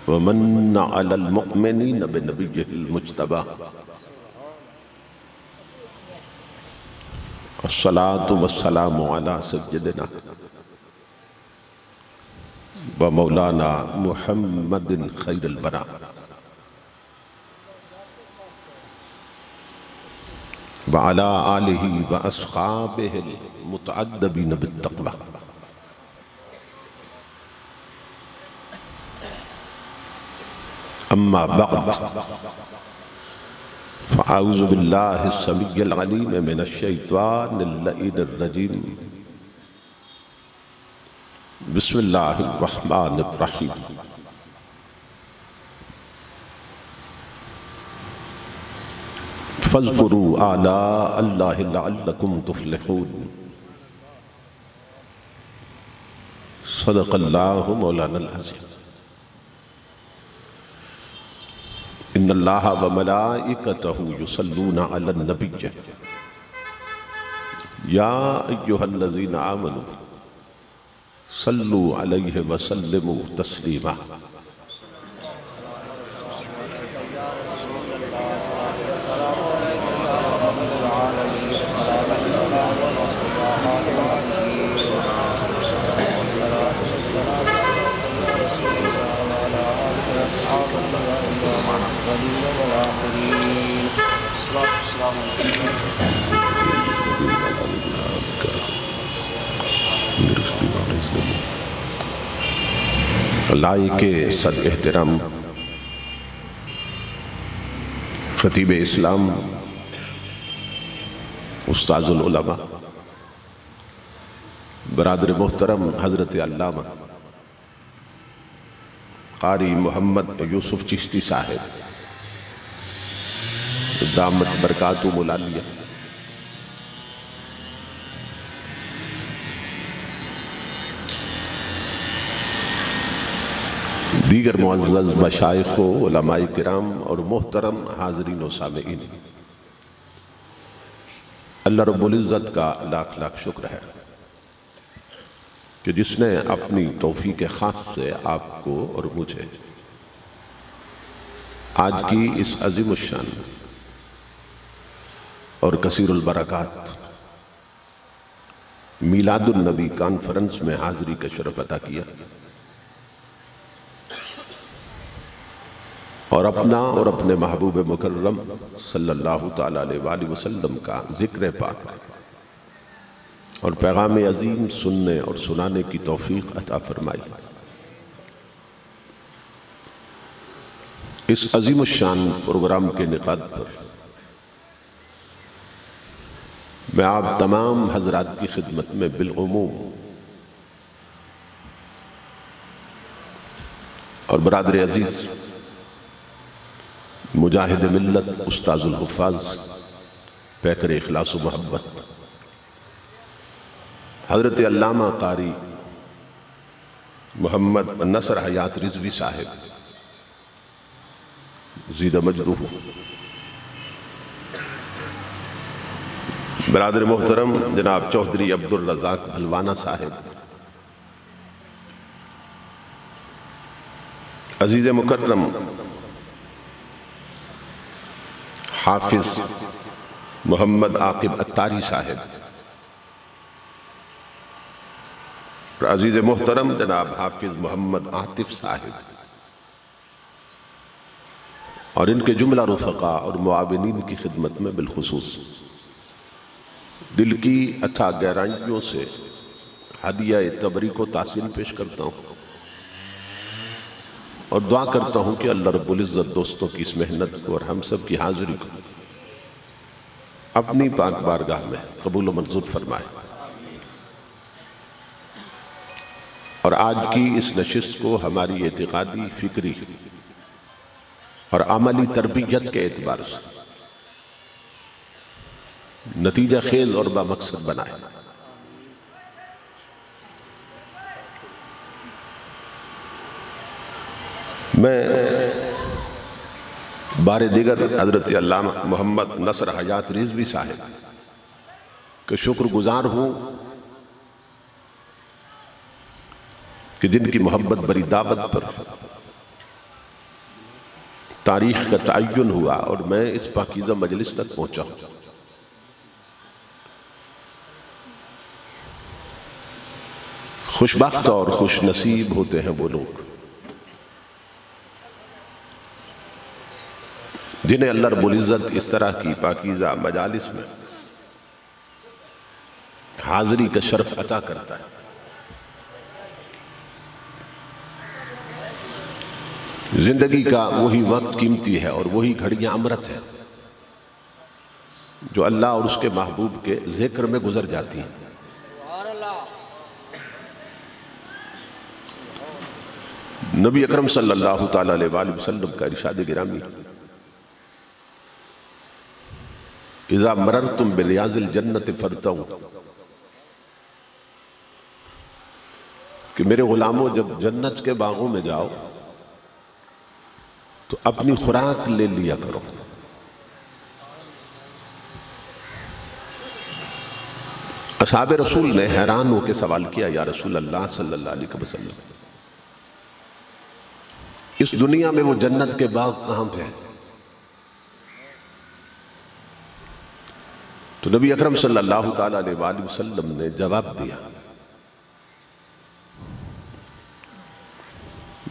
ومن على المؤمنين بنبيه المجتبى الصلاة والسلام على سيدنا ومولانا محمد خير البراء وعلى آله وأصحابه المتعدبين بالتقوى. أما بعد فأعوذ بالله السميع العليم من الشيطان اللعين الرجيم. بسم الله الرحمن الرحيم. فاذكروا آلاء الله لعلكم تفلحون. صدق الله مولانا العظيم. ان اللہ وملائکتہ یصلون علی النبی یا ایہا الذین آمنوا صلوا علیہ وسلموا تسلیما. لائق صد احترام خطیب اسلام استاذ العلماء برادر محترم حضرت علامہ قاری محمد یوسف چشتی صاحب دامت برکاتہم العالیہ، دیگر معزز مشائخ و علماء کرام اور محترم حاضرین و سامعین، اللہ رب العزت کا لاکھ لاکھ شکر ہے کہ جس نے اپنی توفیق خاص سے آپ کو اور مجھے آج کی اس عظیم الشان اور کثیر البرکات میلاد النبی کانفرنس میں حاضری کا شرف عطا کیا اور اپنا اور اپنے محبوب مکرم صلی اللہ تعالیٰ علیہ وسلم کا ذکر پاک اور پیغام عظیم سننے اور سنانے کی توفیق عطا فرمائی. اس عظیم الشان پروگرام کے انعقاد پر میں آپ تمام حضرات کی خدمت میں بالعموم اور برادر عزیز مجاہد ملت استاذ الحفاظ پیکر اخلاص و محبت حضرت علامہ قاری محمد نصر حیات رضوی صاحب زیدہ مجدہ، برادر محترم جناب چوہدری عبدالرزاق بھلوانا صاحب، عزیز مکرم حافظ محمد عاقب اتاری صاحب، عزیز محترم جناب حافظ محمد عاطف صاحب اور ان کے جملہ رفقا اور معاونین کی خدمت میں بالخصوص دل کی اتھا گہرائیوں سے ہدیہ تبریک و تحسین پیش کرتا ہوں اور دعا کرتا ہوں کہ اللہ رب العزت دوستوں کی اس محنت کو اور ہم سب کی حاضری کو اپنی پاک بارگاہ میں قبول و منظور فرمائے اور آج کی اس نشست کو ہماری اعتقادی، فکری اور عملی تربیت کے اعتبار سے نتیجہ خیز اور بامقصد بنائے. میں بار دیگر حضرت علامہ محمد نصر حیات رضوی صاحب کا شکر گزار ہوں کہ جن کی محبت بری دعوت پر تاریخ کا تعین ہوا اور میں اس پاکیزہ مجلس تک پہنچا ہوں۔ خوش بخت اور خوش نصیب ہوتے ہیں وہ لوگ جنہیں اللہ رب العزت اس طرح کی پاکیزہ مجالس میں حاضری کا شرف عطا کرتا ہے۔ زندگی کا وہی وقت قیمتی ہے اور وہی گھڑیاں امرت ہے جو اللہ اور اس کے محبوب کے ذکر میں گزر جاتی ہیں۔ نبی اکرم صلی اللہ تعالیٰ علیہ وآلہ وسلم کا ارشاد گرامی، اذا مررتم بریاض الجنت فرتعوا، کہ میرے غلاموں جب جنت کے باغوں میں جاؤ تو اپنی خوراک لے لیا کرو۔ اصحاب رسول نے حیران ہو کے سوال کیا، یا رسول اللہ صلی اللہ علیہ وسلم، اس دنیا میں وہ جنت کے باغ کہاں پہ ہیں؟ تو نبی اکرم صلی اللہ تعالیٰ علیہ وآلہ وسلم نے جواب دیا،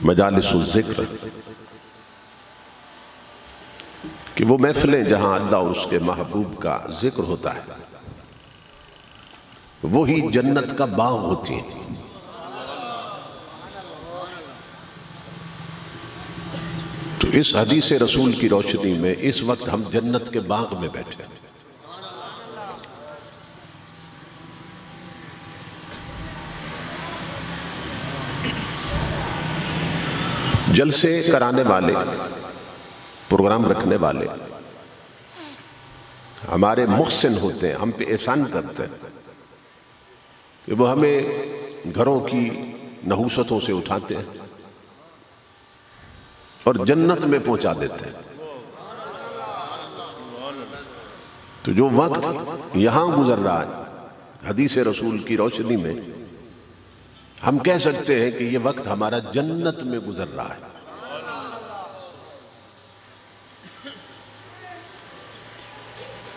مجالس الذکر، کہ وہ محفلیں جہاں اللہ اور اس کے محبوب کا ذکر ہوتا ہے وہی جنت کا باغ ہوتی ہیں۔ تو اس حدیث رسول کی روشنی میں اس وقت ہم جنت کے باغ میں بیٹھے ہیں۔ جلسے کرانے والے، پروگرام رکھنے والے ہمارے محسن ہوتے ہیں، ہم پہ احسان کرتے ہیں کہ وہ ہمیں گھروں کی نحوستوں سے اٹھاتے ہیں اور جنت میں پہنچا دیتے ہیں۔ تو جو وقت یہاں گزر رہا ہے حدیث رسول کی روشنی میں، ہم کہہ سکتے ہیں کہ یہ وقت ہمارا جنت میں گزر رہا ہے۔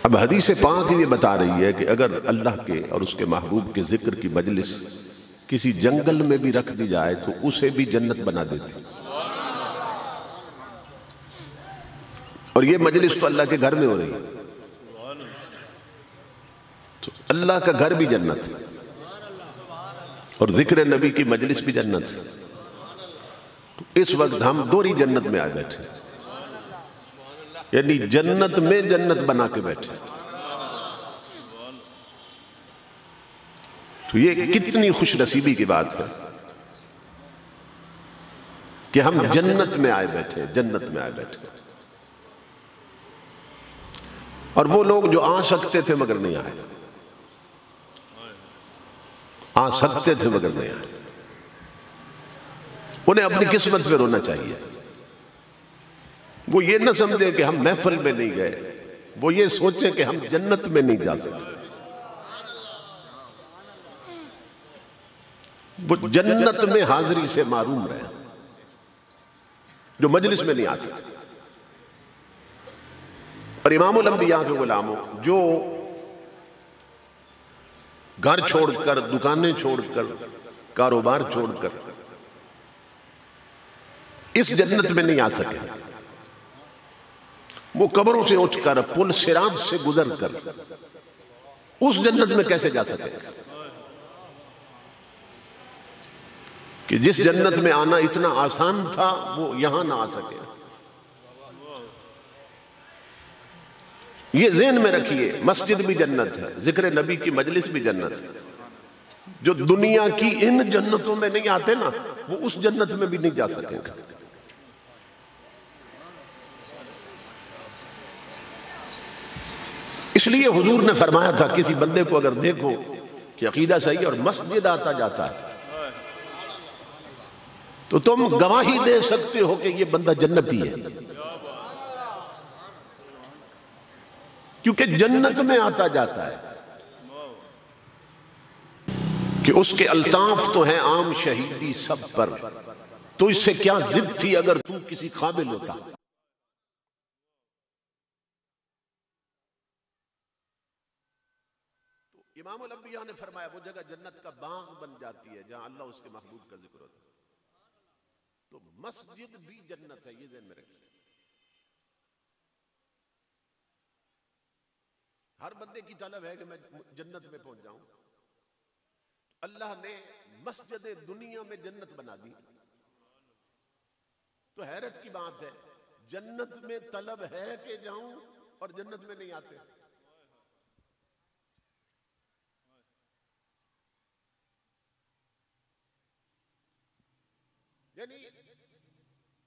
اب حدیث پاک یہ بتا رہی ہے کہ اگر اللہ کے اور اس کے محبوب کے ذکر کی مجلس کسی جنگل میں بھی رکھ دی جائے تو اسے بھی جنت بنا دیتی، اور یہ مجلس تو اللہ کے گھر میں ہو رہی ہے، تو اللہ کا گھر بھی جنت ہے اور ذکر نبی کی مجلس بھی جنت ہے۔ تو اس وقت ہم دوری جنت میں آئے بیٹھے، یعنی جنت میں جنت بنا کے بیٹھے۔ تو یہ کتنی خوش نصیبی کی بات ہے کہ ہم جنت میں آئے بیٹھے، جنت میں آئے بیٹھے۔ اور وہ لوگ جو آ سکتے تھے مگر نہیں آئے، آ سکتے تھے مگر نہیں آئے، انہیں اپنی قسمت پہ رونا چاہیے۔ وہ یہ نہ سمجھیں کہ ہم محفل میں نہیں گئے، وہ یہ سوچیں کہ ہم جنت میں نہیں جا سکتے۔ وہ جنت میں حاضری سے محروم رہے جو مجلس میں نہیں آ سکتے۔ اور امام الانبیاء کے غلاموں جو گھر چھوڑ کر، دکانیں چھوڑ کر، کاروبار چھوڑ کر اس جنت میں نہیں آ سکے، وہ قبروں سے اٹھ کر، پل صراط سے گزر کر اس جنت میں کیسے جا سکے کہ جس جنت میں آنا اتنا آسان تھا وہ یہاں نہ آ سکے۔ یہ ذہن میں رکھیے، مسجد بھی جنت ہے، ذکر نبی کی مجلس بھی جنت ہے۔ جو دنیا کی ان جنتوں میں نہیں آتے نا، وہ اس جنت میں بھی نہیں جا سکیں گے۔ اس لیے حضور نے فرمایا تھا کسی بندے کو اگر دیکھو کہ عقیدہ صحیح اور مسجد آتا جاتا ہے تو تم گواہی دے سکتے ہو کہ یہ بندہ جنتی ہے، کیونکہ جنت میں آتا جاتا ہے، کہ اس کے الطاف تو ہیں عام شہیدی سب پر، تو اس سے کیا ضد تھی اگر تو کسی قابل ہوتا۔ امام الانبیاء نے فرمایا وہ جگہ جنت کا باغ بن جاتی ہے جہاں اللہ اس کے محبوب کا ذکر ہوتا ہے. تو مسجد بھی جنت ہے، یہ ذہن میں رکھیں. ہر بندے کی طلب ہے کہ میں جنت میں پہنچ جاؤں. اللہ نے مسجد دنیا میں جنت بنا دی. تو حیرت کی بات ہے، جنت میں طلب ہے کہ جاؤں اور جنت میں نہیں آتے. یعنی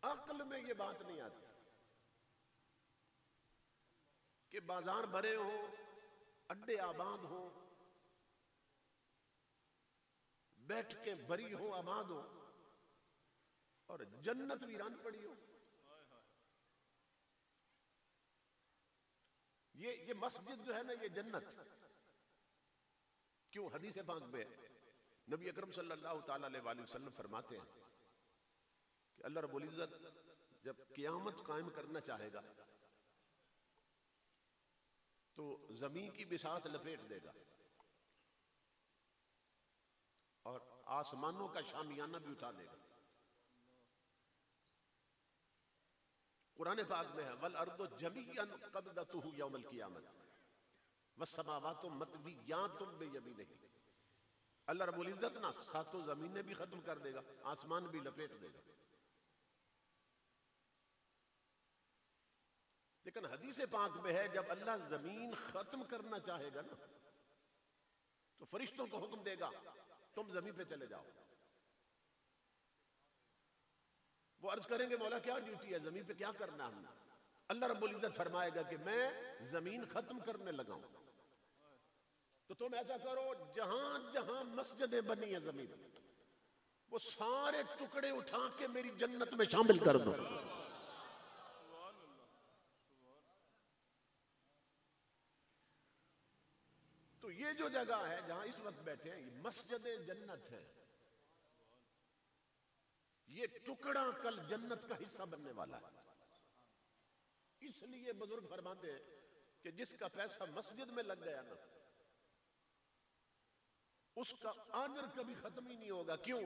عقل میں یہ بات نہیں آتی کہ بازار بھرے ہوں، اڈے آباد ہوں، بیٹھ کے بھری ہوں، آباد ہوں، اور جنت ویران پڑی ہو. یہ مسجد جو ہے نا، یہ جنت. کیوں؟ حدیث پاک میں نبی اکرم صلی اللہ تعالی علیہ وسلم فرماتے ہیں کہ اللہ رب العزت جب قیامت قائم کرنا چاہے گا تو زمین کی بساط لپیٹ دے گا اور آسمانوں کا شامیانہ بھی اٹھا دے گا. قرآن پاک میں ہے وَالْأَرْضُ جَمِيعًا قَبْضَتُهُ يَوْمَ الْقِيَامَةِ وَالسَّمَاوَاتُ مَطْوِيَّاتٌ بِيَمِينِهِ. اللہ رب العزت نا ساتوں زمینیں بھی ختم کر دے گا، آسمان بھی لپیٹ دے گا. لیکن حدیث پاک میں ہے جب اللہ زمین ختم کرنا چاہے گا نا تو فرشتوں کو حکم دے گا تم زمین پہ چلے جاؤ. وہ عرض کریں گے مولا کیا ڈیوٹی ہے، زمین پہ کیا کرنا ہم نے؟ اللہ رب العزت فرمائے گا کہ میں زمین ختم کرنے لگا ہوں، تو تم ایسا کرو جہاں جہاں مسجدیں بنی ہیں زمین وہ سارے ٹکڑے اٹھا کے میری جنت میں شامل کر دو. تو یہ جو جگہ ہے جہاں اس وقت بیٹھے ہیں یہ مسجد جنت ہے. یہ ٹکڑا کل جنت کا حصہ بننے والا ہے. اس لیے بزرگ فرماتے ہیں کہ جس کا پیسہ مسجد میں لگ گیا نا اس کا اجر کبھی ختم ہی نہیں ہوگا. کیوں؟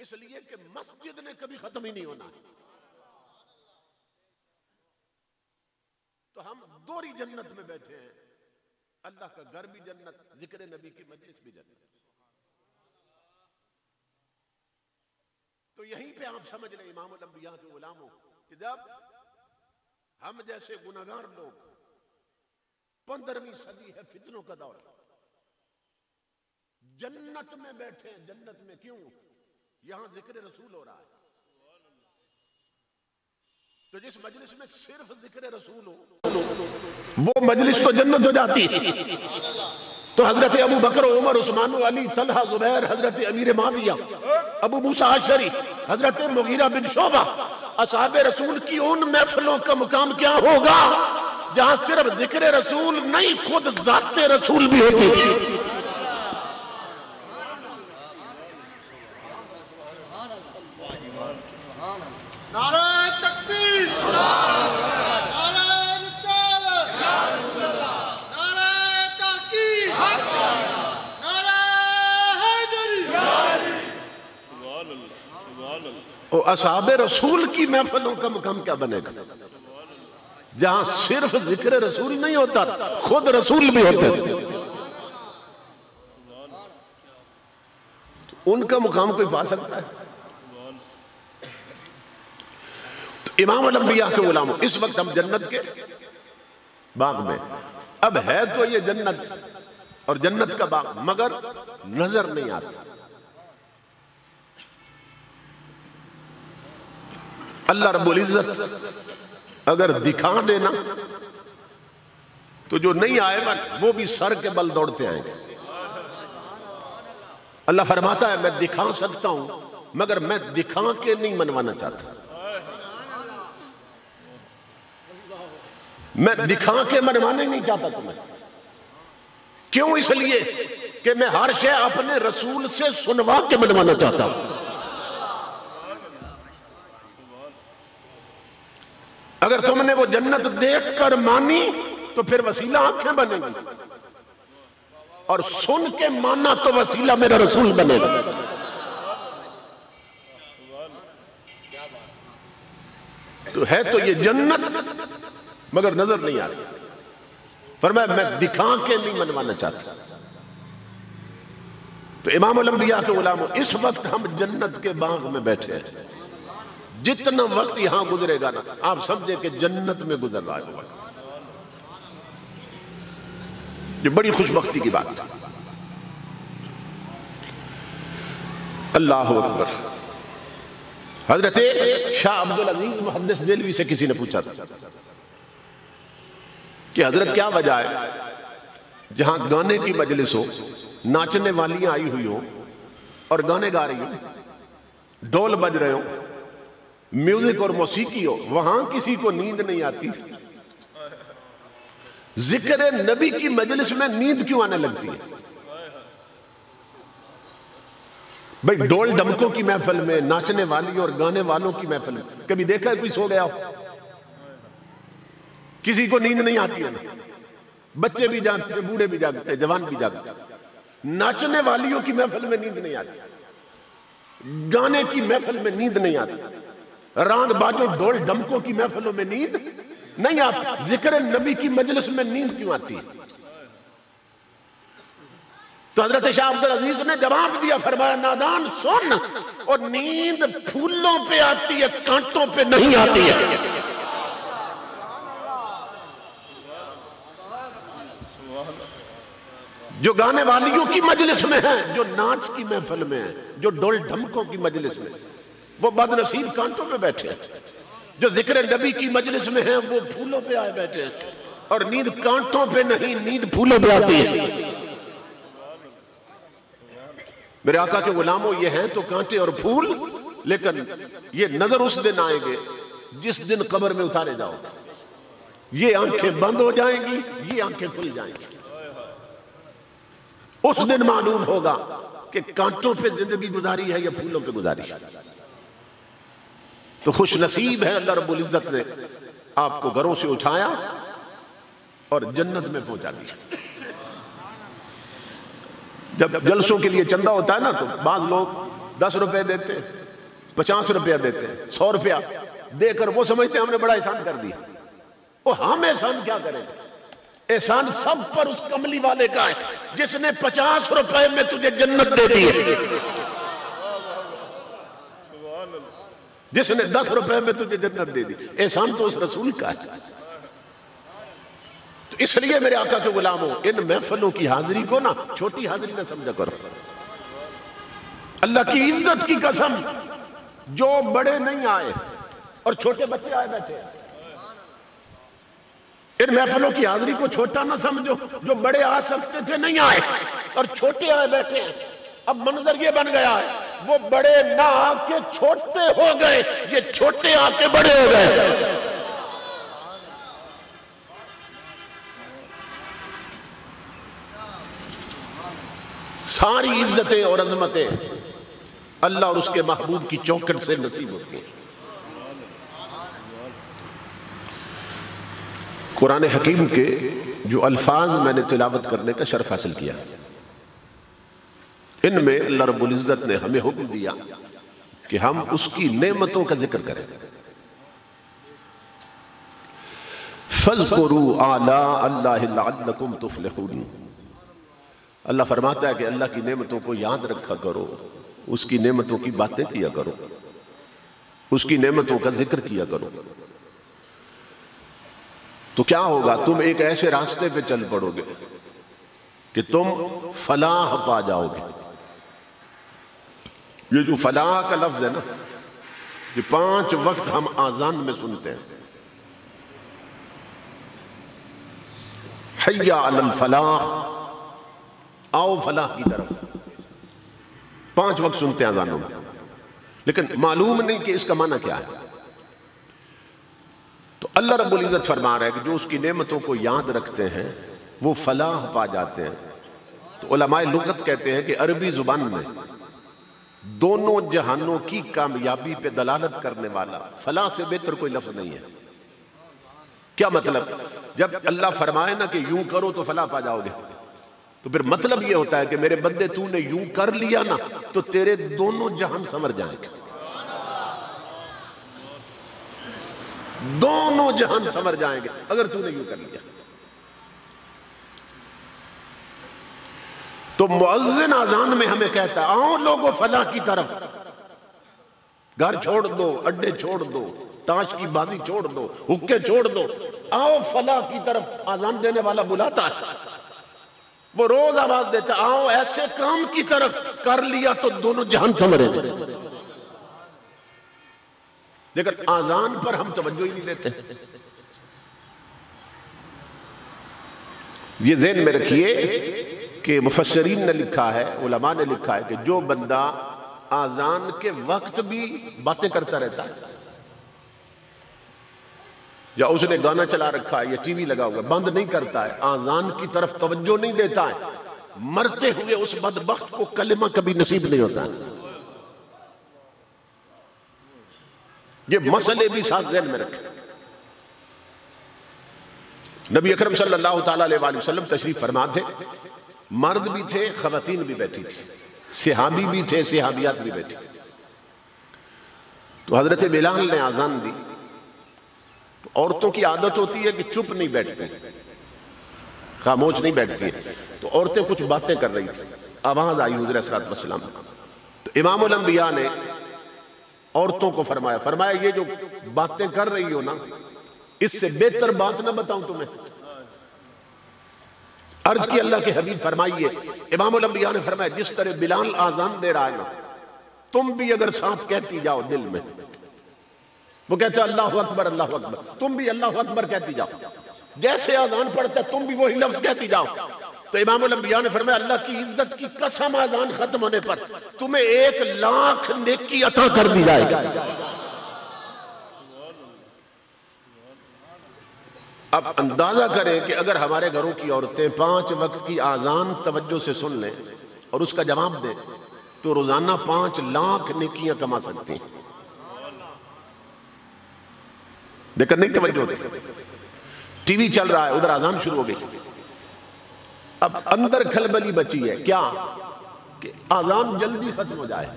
اس لیے کہ مسجد نے کبھی ختم ہی نہیں ہونا. تو ہم دوری جنت میں بیٹھے ہیں، اللہ کا گھر بھی جنت، ذکر نبی کی مجلس بھی جنت. تو یہیں پہ آپ سمجھ لیں امام الانبیاء کے غلاموں کہ جب ہم جیسے گناہگار لوگ 15ویں صدی ہے، فتنوں کا دور، جنت میں بیٹھے ہیں. جنت میں کیوں؟ یہاں ذکر رسول ہو رہا ہے. تو جس مجلس میں صرف ذکر رسول ہو وہ مجلس تو جنت ہو جاتی. تو حضرت ابو بکر عمر عثمان علی طلحہ زبیر، حضرت امیر معاویہ، ابو موسیٰ اشعری، حضرت مغیرہ بن شعبہ، اصحاب رسول کی ان محفلوں کا مقام کیا ہوگا جہاں صرف ذکر رسول نہیں خود ذات رسول بھی ہوتی تھی. نعرہ تکبیر، نعرہ رسالت، نعرہ تحقیق، نعرہ حیدری. اصحاب رسول کی محفلوں کا مقام کیا بنے گا جہاں صرف ذکر رسول نہیں ہوتا خود رسول بھی ہوتے تھے. ان کا مقام کوئی پا سکتا ہے؟ امام الانبیاء کے غلاموں اس وقت ہم جنت کے باغ میں، اب ہے تو یہ جنت اور جنت کا باغ مگر نظر نہیں آتا. اللہ رب العزت اگر دکھا دینا تو جو نہیں آئے گا وہ بھی سر کے بل دوڑتے آئیں گے. اللہ فرماتا ہے میں دکھا سکتا ہوں مگر میں دکھا کے نہیں منوانا چاہتا. میں دکھا کے منوانا ہی نہیں چاہتا تمہیں. کیوں؟ اس لیے کہ میں ہر شے اپنے رسول سے سنوا کے منوانا چاہتا ہوں. اگر تم نے وہ جنت دیکھ کر مانی تو پھر وسیلہ آنکھیں بنیں گی. اور سن کے مانا تو وسیلہ میرا رسول بنے گا. تو ہے تو یہ جنت مگر نظر نہیں آتی. فرمایا میں دکھا کے نہیں منوانا چاہتا. تو امام الانبیاء کے غلاموں، اس وقت ہم جنت کے باغ میں بیٹھے ہیں. جتنا وقت یہاں گزرے گا نا آپ سمجھے کہ جنت میں گزر رہا ہے. یہ بڑی خوش بختی کی بات ہے. اللہ اکبر. حضرت شاہ عبدالعزیز محدث دہلوی سے کسی نے پوچھا تھا کہ حضرت کیا وجہ ہے جہاں گانے کی مجلس ہو، ناچنے والیاں آئی ہوئی ہو اور گانے گا رہی ہو، ڈول بج رہے ہو، میوزک اور موسیقی ہو، وہاں کسی کو نیند نہیں آتی؟ ذکر نبی کی مجلس میں نیند کیوں آنے لگتی ہے؟ بھئی ڈول ڈمکوں کی محفل میں، ناچنے والی اور گانے والوں کی محفل میں کبھی دیکھا ہے کوئی سو گیا ہو؟ کسی کو نیند نہیں آتی ہے. بچے بھی جاگتے ہیں، بوڑھے بھی جاگتے ہیں، جوان بھی جاگتے ہیں. ناچنے والیوں کی محفل میں نیند نہیں آتی، گانے کی محفل میں نیند نہیں آتی، رانگ باجوں ڈول ڈمکوں کی محفلوں میں نیند نہیں آتی. ذکر نبی کی مجلس میں نیند کیوں آتی ہے؟ تو حضرت شاہ عبدالعزیز نے جواب دیا، فرمایا نادان سن، اور نیند پھولوں پہ آتی ہے، کانٹوں پہ نہیں آتی ہے. جو گانے والیوں کی مجلس میں ہیں، جو ناچ کی محفل میں ہیں، جو ڈول ڈھمکوں کی مجلس میں ہیں، وہ بد نصیب کانٹوں پہ بیٹھے ہیں. جو ذکر نبی کی مجلس میں ہیں وہ پھولوں پہ آئے بیٹھے ہیں، اور نیند کانٹوں پہ نہیں، نیند پھولوں پہ آتی ہے. میرے آقا کے غلاموں، یہ ہیں تو کانٹے اور پھول، لیکن یہ نظر اس دن آئیں گے جس دن قبر میں اتارے جاؤ. یہ آنکھیں بند ہو جائیں گی، یہ آنکھیں کھل جائیں گی. اس دن معلوم ہوگا کہ کانٹوں پہ زندگی گزاری ہے یا پھولوں پہ گزاری ہے. تو خوش نصیب ہے اللہ رب العزت نے آپ کو گھروں سے اٹھایا اور جنت میں پہنچا دیا. جب جلسوں کے لیے چندہ ہوتا ہے نا تو بعض لوگ 10 روپے دیتے ہیں، 50 روپیہ دیتے ہیں، 100 روپیہ دے کر وہ سمجھتے ہیں ہم نے بڑا احسان کر دیا. وہ ہم احسان کیا کریں گے؟ احسان سب پر اس کملی والے کا ہے جس نے 50 روپے میں تجھے جنت دے دی ہے، جس نے 10 روپے میں تجھے جنت دے دی. احسان تو اس رسول کا ہے. تو اس لیے میرے آقا کے غلاموں، ان محفلوں کی حاضری کو نا چھوٹی حاضری نہ سمجھا کرو. اللہ کی عزت کی قسم، جو بڑے نہیں آئے اور چھوٹے بچے آئے بیٹھے ہیں، ان محفلوں کی حاضری کو چھوٹا نہ سمجھو. جو بڑے آ سکتے تھے نہیں آئے اور چھوٹے آئے بیٹھے ہیں. اب منظر یہ بن گیا ہے، وہ بڑے نہ آ کے چھوٹے ہو گئے، یہ چھوٹے آ کے بڑے ہو گئے. ساری عزتیں اور عظمتیں اللہ اور اس کے محبوب کی چوکھٹ سے نصیب ہوتی ہیں. قرآن حکیم کے جو الفاظ میں نے تلاوت کرنے کا شرف حاصل کیا، ان میں اللہ رب العزت نے ہمیں حکم دیا کہ ہم اس کی نعمتوں کا ذکر کریں. فَاذْكُرُوا آلَاءَ اللَّهِ لَعَلَّكُمْ تُفْلِحُونَ. اللہ فرماتا ہے کہ اللہ کی نعمتوں کو یاد رکھا کرو، اس کی نعمتوں کی باتیں کیا کرو، اس کی نعمتوں کا ذکر کیا کرو. تو کیا ہوگا؟ تم ایک ایسے راستے پہ چل پڑو گے کہ تم فلاح پا جاؤ گے. یہ جو فلاح کا لفظ ہے نا، کہ 5 وقت ہم آذان میں سنتے ہیں، حی علی الفلاح، آؤ فلاح کی طرف. 5 وقت سنتے ہیں آذانوں میں، لیکن معلوم نہیں کہ اس کا معنی کیا ہے. تو اللہ رب العزت فرما رہا ہے کہ جو اس کی نعمتوں کو یاد رکھتے ہیں وہ فلاح پا جاتے ہیں. تو علماء لغت کہتے ہیں کہ عربی زبان میں دونوں جہانوں کی کامیابی پہ دلالت کرنے والا فلاح سے بہتر کوئی لفظ نہیں ہے. کیا مطلب؟ جب اللہ فرمائے نا کہ یوں کرو تو فلاح پا جاؤ گے، تو پھر مطلب یہ ہوتا ہے کہ میرے بندے تو نے یوں کر لیا نا تو تیرے دونوں جہان سنور جائیں گے، دونوں جہان سنور جائیں گے اگر تو نے یوں کر لیا۔ تو مؤذن اذان میں ہمیں کہتا ہے آؤ لوگوں فلاح کی طرف، گھر چھوڑ دو، اڈے چھوڑ دو، تاش کی بازی چھوڑ دو، حکے چھوڑ دو، آؤ فلاح کی طرف۔ اذان دینے والا بلاتا ہے، وہ روز آواز دیتا ہے آؤ ایسے کام کی طرف، کر لیا تو دونوں جہان سنورے گے۔ لیکن اذان پر ہم توجہ ہی نہیں دیتے۔ یہ ذہن میں رکھیے کہ مفسرین نے لکھا ہے، علماء نے لکھا ہے کہ جو بندہ اذان کے وقت بھی باتیں کرتا رہتا ہے، یا اس نے گانا چلا رکھا ہے یا ٹی وی لگا ہوا، بند نہیں کرتا ہے، اذان کی طرف توجہ نہیں دیتا ہے، مرتے ہوئے اس بدبخت کو کلمہ کبھی نصیب نہیں ہوتا ہے۔ یہ مسئلے بھی ساتھ ذہن میں رکھیں۔ نبی اکرم صلی اللہ تعالیٰ علیہ وسلم تشریف فرما تھے، مرد بھی تھے، خواتین بھی بیٹھی تھی، صحابی بھی تھے، صحابیات بھی بیٹھی تھی۔ تو حضرت بلال نے اذان دی۔ عورتوں کی عادت ہوتی ہے کہ چپ نہیں بیٹھتے، خاموش نہیں بیٹھتی ہیں، تو عورتیں کچھ باتیں کر رہی تھیں، آواز آئی حضور صلی اللہ علیہ وسلم۔ تو امام الانبیاء نے عورتوں کو فرمایا یہ جو باتیں کر رہی ہو نا، اس سے بہتر بات نہ بتاؤں تمہیں؟ عرض کی اللہ کے حبیب فرمائیے۔ امام الانبیاء نے فرمایا جس طرح بلال آذان دے رہا ہے نا، تم بھی اگر ساتھ کہتی جاؤ دل میں، وہ کہتا ہے اللہ اکبر اللہ اکبر، تم بھی اللہ اکبر کہتی جاؤ، جیسے آذان پڑھتا ہے تم بھی وہی لفظ کہتی جاؤ۔ تو امام الانبیاء نے فرمایا اللہ کی عزت کی قسم آذان ختم ہونے پر تمہیں 1,00,000 نیکی عطا کر دی جائے گا۔ اب اندازہ کریں کہ اگر ہمارے گھروں کی عورتیں 5 وقت کی آذان توجہ سے سن لیں اور اس کا جواب دیں تو روزانہ 5,00,000 نیکیاں کما سکتی ہیں، لیکن نہیں توجہ ہوتی۔ ٹی وی چل رہا ہے، ادھر آذان شروع ہو گئی، اب اندر کھلبلی بچی ہے، کیا کہ آذان جلدی ختم ہو جائے،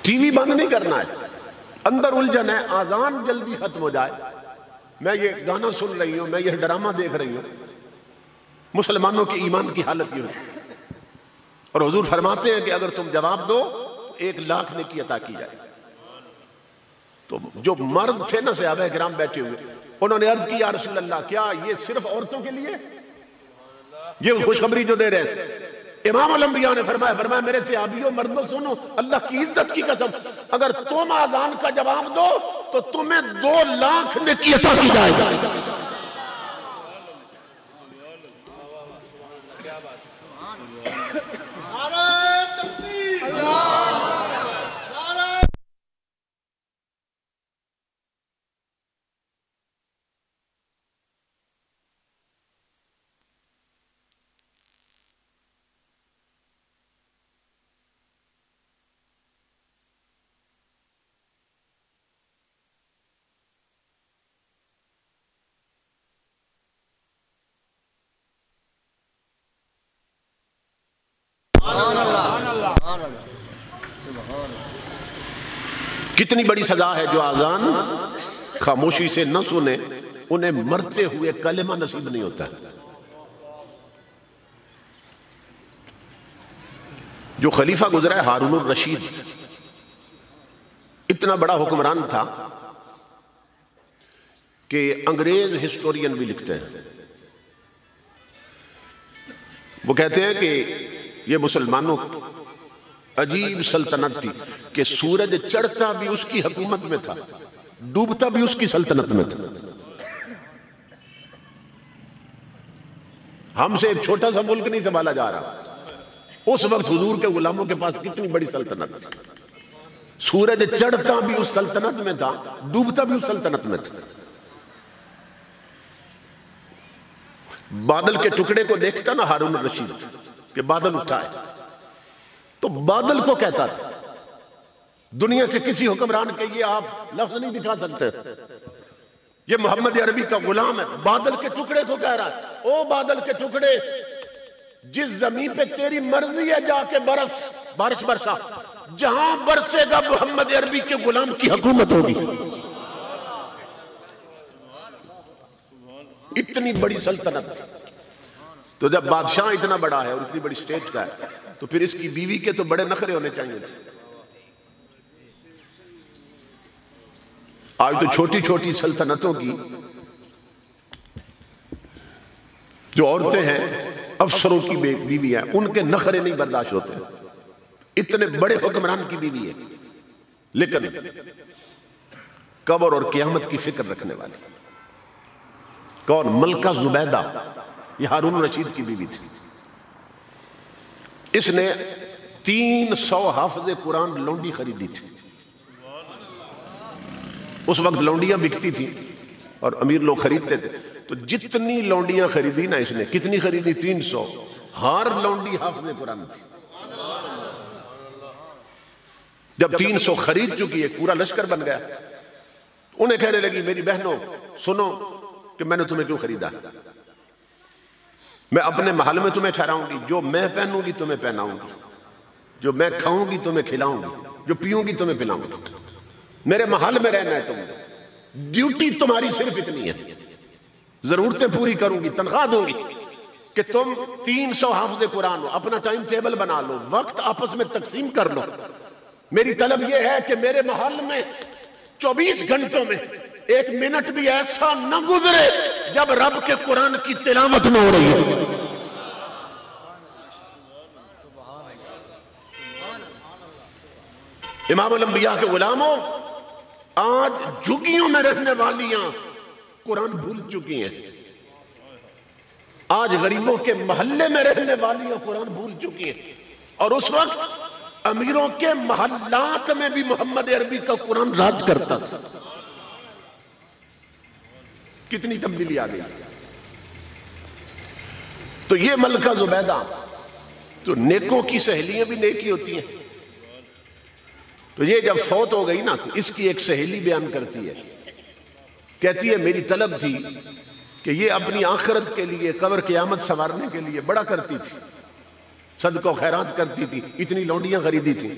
ٹی وی بند نہیں کرنا ہے، اندر الجھن ہے آذان جلدی ختم ہو جائے، میں یہ گانا سن رہی ہوں، میں یہ ڈرامہ دیکھ رہی ہوں۔ مسلمانوں کی ایمان کی حالت یہ ہوتی، اور حضور فرماتے ہیں کہ اگر تم جواب دو تو 1,00,000 نیکی عطا کی جائے۔ تو جو مرد تھے نا صحابہ کرام بیٹھے ہوئے، انہوں نے عرض کی یا رسول اللہ کیا یہ صرف عورتوں کے لیے یہ خوشخبری جو دے رہے ہیں؟ امام الانبیاء نے فرمایا میرے صحابیوں مردوں سنو، اللہ کی عزت کی قسم اگر تم آذان کا جواب دو تو تمہیں 2,00,000 نیکی عطا کی جائے گا۔ نعرہ تکبیر، کتنی بڑی سزا ہے جو آذان خاموشی سے نہ سنے، انہیں مرتے ہوئے کلمہ نصیب نہیں ہوتا ہے۔ جو خلیفہ گزرا ہے ہارون الرشید، اتنا بڑا حکمران تھا کہ انگریز ہسٹورین بھی لکھتے ہیں، وہ کہتے ہیں کہ یہ مسلمانوں عجیب سلطنت تھی کہ سورج چڑھتا بھی اس کی حکومت میں تھا، ڈوبتا بھی اس کی سلطنت میں تھا۔ ہم سے ایک چھوٹا سا ملک نہیں سنبھالا جا رہا، اس وقت حضور کے غلاموں کے پاس کتنی بڑی سلطنت تھی، سورج چڑھتا بھی اس سلطنت میں تھا، ڈوبتا بھی اس سلطنت میں تھا۔ بادل کے ٹکڑے کو دیکھتا نا ہارون الرشید کہ بادل اٹھا ہے، تو بادل کو کہتا تھا، دنیا کے کسی حکمران کے یہ آپ لفظ نہیں دکھا سکتے، یہ محمد عربی کا غلام ہے، بادل کے ٹکڑے کو کہہ رہا ہے او بادل کے ٹکڑے جس زمین پہ تیری مرضی ہے جا کے بارش برسا، جہاں برسے گا محمد عربی کے غلام کی حکومت ہوگی۔ اتنی بڑی سلطنت، تو جب بادشاہ اتنا بڑا ہے اور اتنی بڑی سٹیج کا ہے تو پھر اس کی بیوی کے تو بڑے نخرے ہونے چاہیے تھے۔ آج تو چھوٹی چھوٹی سلطنتوں کی جو عورتیں ہیں، افسروں کی بیوی ہیں، ان کے نخرے نہیں برداشت ہوتے، اتنے بڑے حکمران کی بیوی ہے، لیکن قبر اور قیامت کی فکر رکھنے والی۔ کون؟ ملکہ زبیدہ، یہ ہارون الرشید کی بیوی تھی۔ اس نے 300 حافظ قرآن لونڈی خریدی تھی۔ اس وقت لونڈیاں بکتی تھی اور امیر لوگ خریدتے تھے، تو جتنی لونڈیاں خریدی نا اس نے، کتنی خریدی؟ 300۔ ہر لونڈی حافظ قرآن تھی۔ جب 300 خرید چکی ہے، پورا لشکر بن گیا، انہیں کہنے لگی میری بہنوں سنو کہ میں نے تمہیں کیوں خریدا، میں اپنے محل میں تمہیں ٹھہراؤں گی، جو میں پہنوں گی تمہیں پہناؤں گی، جو میں کھاؤں گی تمہیں کھلاؤں گی، جو پیوں گی تمہیں پلاؤں گی، میرے محل میں رہنا ہے تمہیں، ڈیوٹی تمہاری صرف اتنی ہے، ضرورتیں پوری کروں گی، تنخواہ دوں گی کہ تم 300 حافظ قرآن ہو، اپنا ٹائم ٹیبل بنا لو، وقت آپس میں تقسیم کر لو، میری طلب یہ ہے کہ میرے محل میں 24 گھنٹوں میں 1 منٹ بھی ایسا نہ گزرے جب رب کے قرآن کی تلاوت نہ ہو رہی ہے۔ امام الانبیاء کے غلاموں، آج جھگیوں میں رہنے والیاں قرآن بھول چکی ہیں، آج غریبوں کے محلے میں رہنے والیاں قرآن بھول چکی ہیں، اور اس وقت امیروں کے محلات میں بھی محمد عربی کا قرآن راج کرتا تھا۔ کتنی تبدیلی آ گئی۔ تو یہ ملکہ زبیدہ، تو نیکوں کی سہیلیاں بھی نیکی ہوتی ہیں، تو یہ جب فوت ہو گئی نا تو اس کی ایک سہیلی بیان کرتی ہے، کہتی ہے میری طلب تھی کہ یہ اپنی آخرت کے لیے، قبر قیامت سنوارنے کے لیے بڑا کرتی تھی، صدقہ و خیرات کرتی تھی، اتنی لونڈیاں خریدی تھی،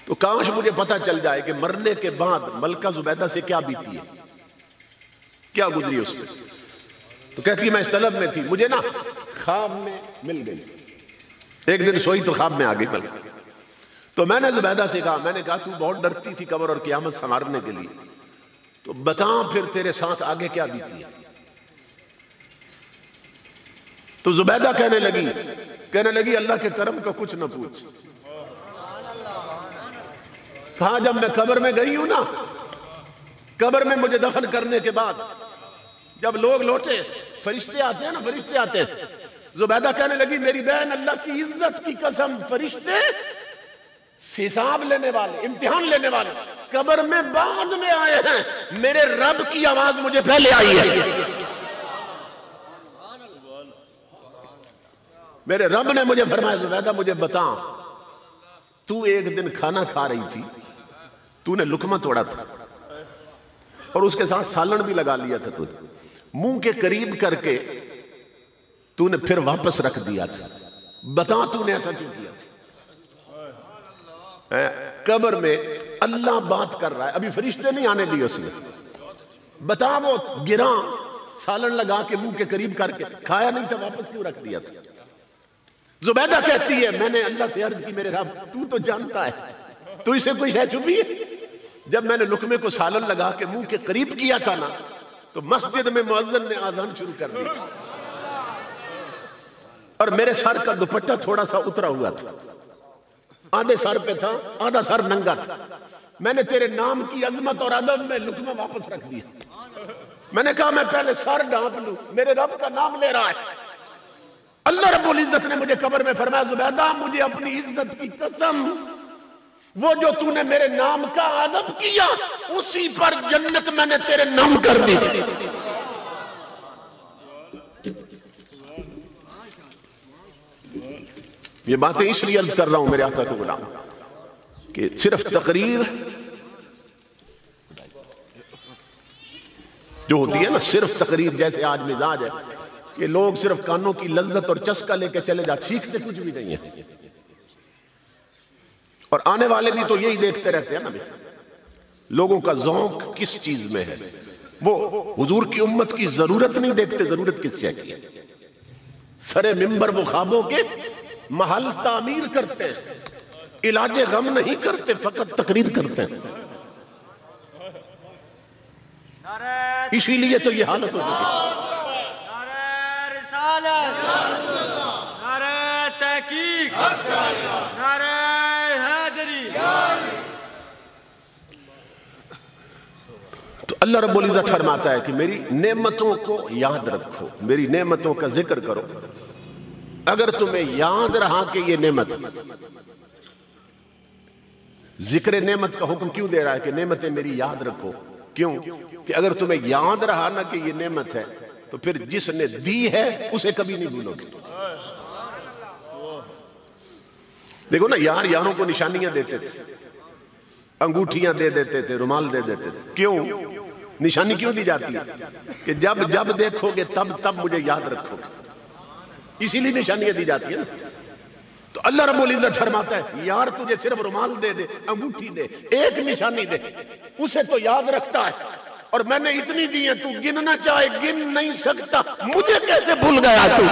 تو کاش مجھے پتہ چل جائے کہ مرنے کے بعد ملکہ زبیدہ سے کیا بیتی ہے، کیا گزری اس پہ۔ تو کہتی ہے میں اس طلب میں تھی، مجھے نا خواب میں مل گئی، ایک دن سوئی تو خواب میں آ گئی ملکہ، تو میں نے زبیدہ سے کہا، میں نے کہا تو بہت ڈرتی تھی قبر اور قیامت سنوارنے کے لیے، تو بتا پھر تیرے ساتھ آگے کیا بیتی ہے۔ تو زبیدہ کہنے لگی اللہ کے کرم کا کچھ نہ پوچھ۔ کہا جب میں قبر میں گئی ہوں نا، قبر میں مجھے دفن کرنے کے بعد جب لوگ لوٹے، فرشتے آتے ہیں نا، فرشتے آتے ہیں، زبیدہ کہنے لگی میری بہن اللہ کی عزت کی قسم، فرشتے حساب لینے والے، امتحان لینے والے قبر میں بعد میں آئے ہیں، میرے رب کی آواز مجھے پہلے آئی ہے۔ میرے رب نے مجھے فرمایا زبیدہ مجھے بتا، تو ایک دن کھانا کھا رہی تھی، تو نے لقمہ توڑا تھا اور اس کے ساتھ سالن بھی لگا لیا تھا، تو منہ کے قریب کر کے تو نے پھر واپس رکھ دیا تھا، بتا تو نے ایسا کیوں کیا تھا؟ قبر میں اللہ بات کر رہا ہے، ابھی فرشتے نہیں آنے دی اس نے، بتا وہ گراں سالن لگا کے منہ کے قریب کر کے کھایا نہیں تھا، واپس کیوں رکھ دیا تھا؟ زبیدہ کہتی ہے میں نے اللہ سے عرض کی میرے رب تو جانتا ہے، تو اسے کوئی شے چھپی ہے؟ جب میں نے لقمے کو سالن لگا کے منہ کے قریب کیا تھا نا، تو مسجد میں مؤذن نے آذان شروع کر دی تھی، اور میرے سر کا دوپٹہ تھوڑا سا اترا ہوا تھا، آدھے سر پہ تھا، آدھا سر ننگا تھا، میں نے تیرے نام کی عظمت اور ادب میں لقمہ واپس رکھ دیا، میں نے کہا میں پہلے سر ڈھانپ لوں، میرے رب کا نام لے رہا ہے۔ اللہ رب العزت نے مجھے قبر میں فرمایا زبیدہ مجھے اپنی عزت کی قسم، وہ جو تو نے میرے نام کا ادب کیا اسی پر جنت میں نے تیرے نام کر دی تھی۔ یہ باتیں اس لیے عرض کر رہا ہوں میرے آقا کے غلام کہ صرف تقریر جو ہوتی ہے نا صرف تقریر، جیسے آج مزاج ہے کہ لوگ صرف کانوں کی لذت اور چسکا لے کے چلے جاتے، سیکھتے کچھ بھی نہیں ہے. اور آنے والے بھی تو یہی دیکھتے رہتے ہیں نا لوگوں کا ذوق کس چیز میں ہے. وہ حضور کی امت کی ضرورت نہیں دیکھتے، ضرورت کس چیز کی ہے. سرے ممبر وہ خوابوں کے محل تعمیر کرتے ہیں، علاج غم نہیں کرتے، فقط تقریر کرتے ہیں. اسی لیے تو یہ حالت ہوتی ہے. نعرہ رسالت، نعرہ تحقیق، نعرہ حیدری. تو اللہ رب العزت فرماتا ہے کہ میری نعمتوں کو یاد رکھو، میری نعمتوں کا ذکر کرو. اگر تمہیں یاد رہا کہ یہ نعمت، ذکر نعمت کا حکم کیوں دے رہا ہے کہ نعمتیں میری یاد رکھو؟ کیوں کہ اگر تمہیں یاد رہا نا کہ یہ نعمت ہے تو پھر جس نے دی ہے اسے کبھی نہیں بھولو گے. دیکھو نا، یار یاروں کو نشانیاں دیتے تھے، انگوٹھیاں دے دیتے تھے، رومال دے دیتے تھے. کیوں نشانی کیوں دی جاتی ہے؟ کہ جب جب دیکھو گے تب تب مجھے یاد رکھو گے. اسی لیے نشانیاں دی جاتی ہیں نا. تو اللہ رب العزت فرماتا ہے یار تجھے صرف رومال دے دے، انگوٹھی دے، ایک نشانی دے، اسے تو یاد رکھتا ہے. اور میں نے اتنی دی ہیں، تو گننا چاہے گن نہیں سکتا. مجھے کیسے بھول گیا تو؟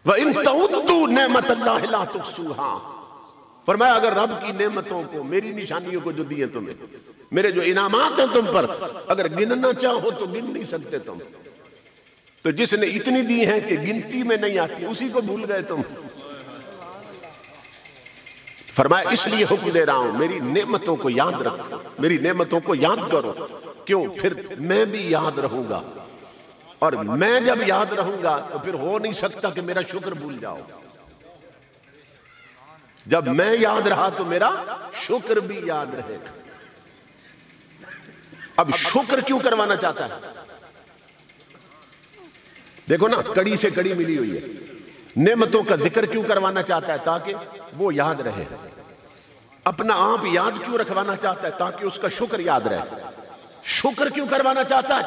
وَإِن تَعُدُّوا نِعْمَةَ اللَّهِ لَا تُحْصُوهَا. فرمایا اگر رب کی نعمتوں کو، میری نشانیوں کو جو دی ہیں تمہیں، میرے جو انعامات ہیں تم پر، اگر گننا چاہو تو گن نہیں سکتے تم. تو جس نے اتنی دی ہیں کہ گنتی میں نہیں آتی، اسی کو بھول گئے تم. فرمایا اس لیے حکم دے رہا ہوں میری نعمتوں کو یاد رکھو، میری نعمتوں کو یاد کرو. کیوں؟ پھر میں بھی یاد رہوں گا، اور میں جب یاد رہوں گا تو پھر ہو نہیں سکتا کہ میرا شکر بھول جاؤ. جب میں یاد رہا تو میرا شکر بھی یاد رہے گا. اب شکر کیوں کروانا چاہتا ہے؟ دیکھو نا، کڑی سے کڑی ملی ہوئی ہے. نعمتوں کا ذکر کیوں کروانا چاہتا ہے؟ تاکہ وہ یاد رہے. اپنا آپ یاد کیوں رکھوانا چاہتا ہے؟ تاکہ اس کا شکر یاد رہے. شکر کیوں کروانا چاہتا ہے؟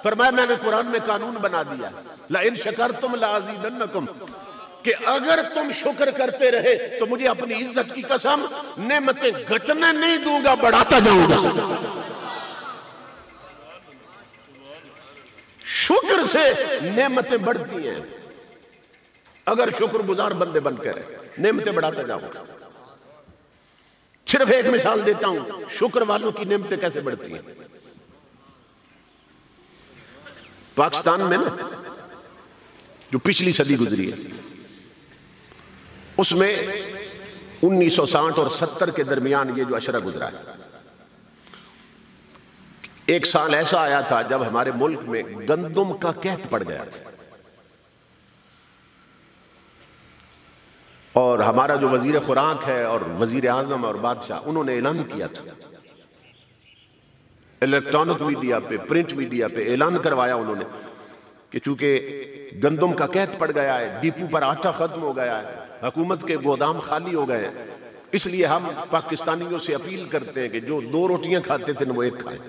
فرمایا میں نے قرآن میں قانون بنا دیا، لَإِن شَكَرْتُمْ لَأَزِيدَنَّكُمْ، کہ اگر تم شکر کرتے رہے تو مجھے اپنی عزت کی قسم نعمتیں گھٹنے نہیں دوں گا، بڑھاتا جاؤں گا. شکر سے نعمتیں بڑھتی ہیں. اگر شکر گزار بندے بن کر نعمتیں بڑھاتا جاؤں گا. صرف ایک مثال دیتا ہوں، شکر والوں کی نعمتیں کیسے بڑھتی ہیں. پاکستان میں نا جو پچھلی صدی گزری ہے، اس میں 1960 اور 70 کے درمیان یہ جو اشرہ گزرا ہے، ایک سال ایسا آیا تھا جب ہمارے ملک میں گندم کا قحط پڑ گیا تھا. اور ہمارا جو وزیر خوراک ہے اور وزیر اعظم اور بادشاہ، انہوں نے اعلان کیا تھا، الیکٹرانک میڈیا پہ، پرنٹ میڈیا پہ اعلان کروایا انہوں نے کہ چونکہ گندم کا قحط پڑ گیا ہے، ڈیپو پر آٹا ختم ہو گیا ہے، حکومت کے گودام خالی ہو گئے ہیں، اس لیے ہم پاکستانیوں سے اپیل کرتے ہیں کہ جو 2 روٹیاں کھاتے تھے وہ 1 کھائیں،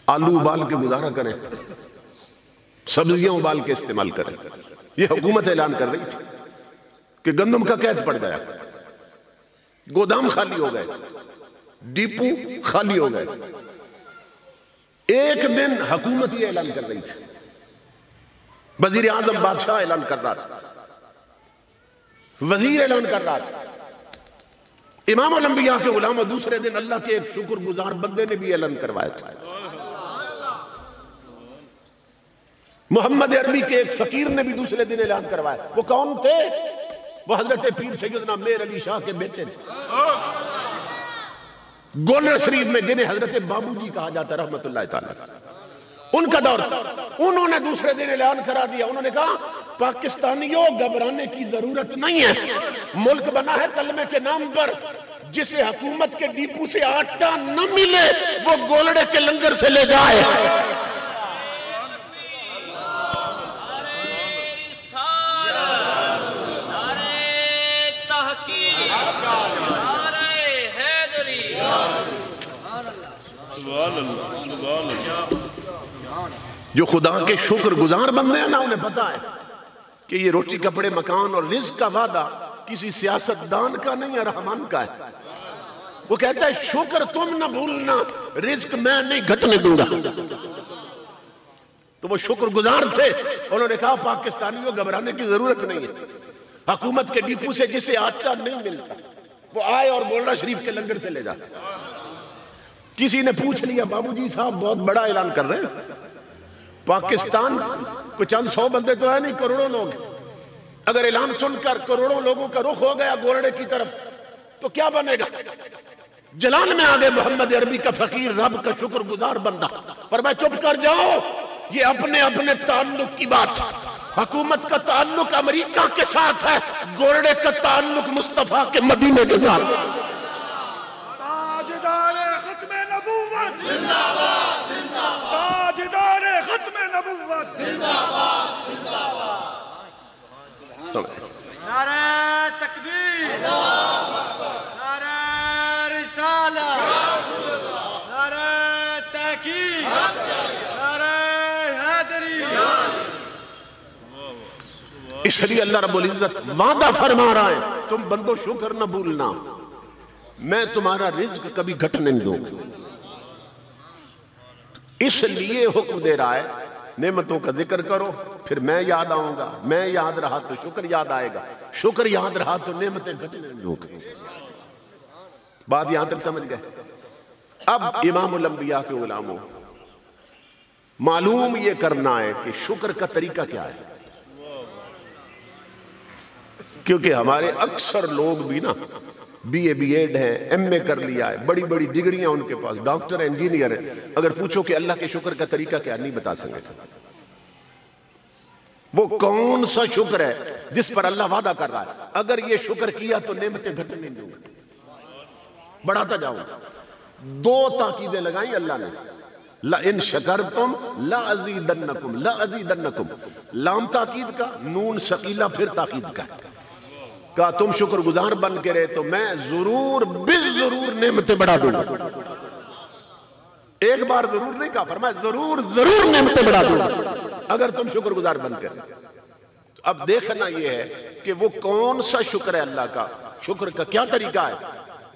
آلو ابال کے گزارا کریں، سبزیاں ابال کے استعمال کریں. یہ حکومت اعلان کر رہی تھی کہ گندم کا قحط پڑ گیا، گودام خالی ہو گئے، ڈیپو خالی ہو گئے. ایک دن حکومت یہ اعلان کر رہی تھی، وزیر اعظم بادشاہ اعلان کر رہا تھا، وزیر اعلان کر رہا تھا، امام الانبیاء کے غلام، اور دوسرے دن اللہ کے ایک شکر گزار بندے نے بھی اعلان کروایا تھا. محمد عربی کے ایک فقیر نے بھی دوسرے دن اعلان کروایا. وہ کون تھے؟ وہ حضرت پیر سیدنا میر علی شاہ کے بیٹے تھے. گولر شریف میں جنہیں حضرت بابو جی کہا جاتا رحمت اللہ تعالی، ان کا دور تھا. انہوں نے دوسرے دن اعلان کرا دیا، انہوں نے کہا پاکستانیوں گھبرانے کی ضرورت نہیں ہے، ملک بنا ہے کلمے کے نام پر. جسے حکومت کے ڈیپو سے آٹا نہ ملے وہ گولڑے کے لنگر سے لے جائے. جو خدا کے شکر گزار بندے ہیں نا، انہیں پتا ہے کہ یہ روٹی کپڑے مکان اور رزق کا وعدہ کسی سیاست دان کا نہیں ہے، رحمان کا ہے۔ وہ کہتا ہے شکر تم نہ بھولنا، رزق میں نہیں گھٹنے دوں گا۔ تو وہ شکر گزار تھے، انہوں نے کہا پاکستانیوں گھبرانے کی ضرورت نہیں ہے، حکومت کے ڈپو سے جسے آٹا نہیں ملتا وہ آئے اور گولڈا شریف کے لنگر سے لے جاتے۔ کسی نے پوچھ لیا بابو جی صاحب بہت بڑا اعلان کر رہے ہیں، پاکستان کو چند سو بندے تو ہے نہیں، کروڑوں لوگ، اگر اعلان سن کر کروڑوں لوگوں کا رخ ہو گیا گولڈے کی طرف تو کیا بنے گا؟ جلال میں آگے محمد عربی کا فقیر رب کا شکر گزار بندہ فرمایا چپ کر جاؤ، یہ اپنے اپنے تعلق کی بات، حکومت کا تعلق امریکہ کے ساتھ ہے، گولڈے کا تعلق مصطفیٰ کے مدینے کے ساتھ۔ تاجدار ختم نبوت زندہ باد، زندہ باد، تاجدار ختم نبوت زندہ باد، زندہ باد۔ نعرہ تکبیر، نعرہ رسالت، نعرہ تحقیق، نعرہ حیدری۔ اس لیے اللہ رب العزت وعدہ فرما رہا ہے تم بندو شکر نہ بھولنا، میں تمہارا رزق کبھی گھٹنے نہیں دوں گا۔ اس لیے حکم دے رہا ہے نعمتوں کا ذکر کرو، پھر میں یاد آؤں گا، میں یاد رہا تو شکر یاد آئے گا، شکر یاد رہا تو نعمتیں گھٹنے نہیں دوں گا۔ بات یہاں تک سمجھ گئے؟ اب امام الانبیاء کے غلاموں، معلوم یہ کرنا ہے کہ شکر کا طریقہ کیا ہے، کیونکہ ہمارے اکثر لوگ بھی نا بی اے بی ایڈ ہیں، ایم اے کر لیا ہے، بڑی بڑی ڈگریاں ان کے پاس، ڈاکٹر انجینئر ہیں، اگر پوچھو کہ اللہ کے شکر کا طریقہ کیا نہیں بتا سکتے۔ وہ کون سا شکر ہے جس پر اللہ وعدہ کر رہا ہے اگر یہ شکر کیا تو نعمتیں گھٹنے نہیں دوں گا؟ بڑھاتا جاؤں گا۔ دو تاکیدیں لگائیں اللہ نے، لَإِن شَكَرْتُمْ لَأَزِيدَنَّكُمْ، لَأَزِيدَنَّكُمْ، لام تاکید کا، نون ثقیلہ پھر تاکید کا، کہا تم شکر گزار بن کے رہے تو میں ضرور بالضرور نعمتیں بڑھا دوں گا۔ ایک بار ضرور نہیں کہا، فرمایا ضرور ضرور نعمتیں بڑھا دوں گا اگر تم شکر گزار بن کے رہے۔ اب دیکھنا یہ ہے کہ وہ کون سا شکر ہے اللہ کا، شکر کا کیا طریقہ ہے